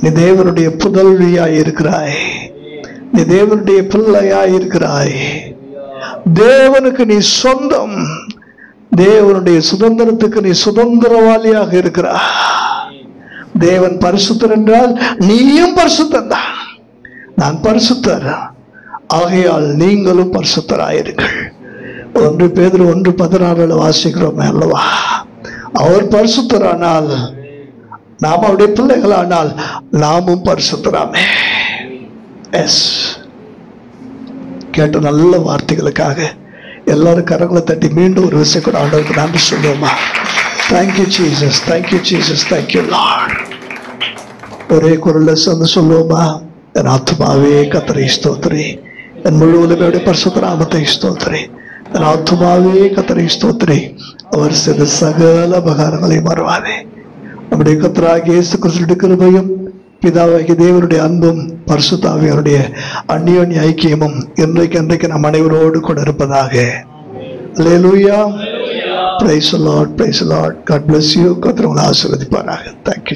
நீ தேவனுடைய புதல்வியாயிருக்கிறாய், நீ தேவனுடைய பிள்ளையாயிருக்கிறாய். தேவனுக்கு நீ சொந்தம், தேவனுடைய சுதந்திரத்துக்கு நீ சுதந்திரவாளியாக இருக்கிறாய். தேவன் பரிசுத்தர் என்றால் நீயும் பரிசுத்தன் தான். நான் பரிசுத்தர், ஆகையால் நீங்களும் பரிசுத்தராயிருங்கள். 1 பேதுரு 1:16 வாசிக்கிறோம் அல்லவா? அவர் பரிசுத்தரானால், நாம் அவருடைய பிள்ளைகளானால் நாமும் பரிசுத்தராமே. எஸ், கேட்ட நல்ல வார்த்தைகளுக்காக எல்லாரும் கரங்களை தட்டி மீண்டும் ஒரு விஷயம் கூட ஆண்டவருக்கு நன்றி சொல்லுவோமா? Thank you Jesus, thank you Jesus, thank you Lord. ஒரே குரல்ல சேர்ந்து சொல்லுவோமா? என் ஆத்துமாவே கர்த்தரை ஸ்தோத்திரி, என் முழுவதுமே பரிசுத்த நாமத்தை ஸ்தோத்திரி. என் ஆத்துமாவே கர்த்தரை ஸ்தோத்திரி, அவர் செய்த சகல உபகாரங்களை மறவாதே. நம்முடைய கர்த்தராகிய இயேசு கிறிஸ்துவின் கிருபையும் பிதாவாகிய தேவனுடைய அன்பும் பரிசுத்த ஆவியாருடைய அந்யோன்ய ஐக்கியமும் இன்றைக்கு நம் அனைவரோடு கூட இருப்பதாக. அல்லேலூயா. Praise the Lord, praise the Lord. God bless you. கர்த்தர் உங்களை ஆசீர்வதிப்பாராக. Thank you.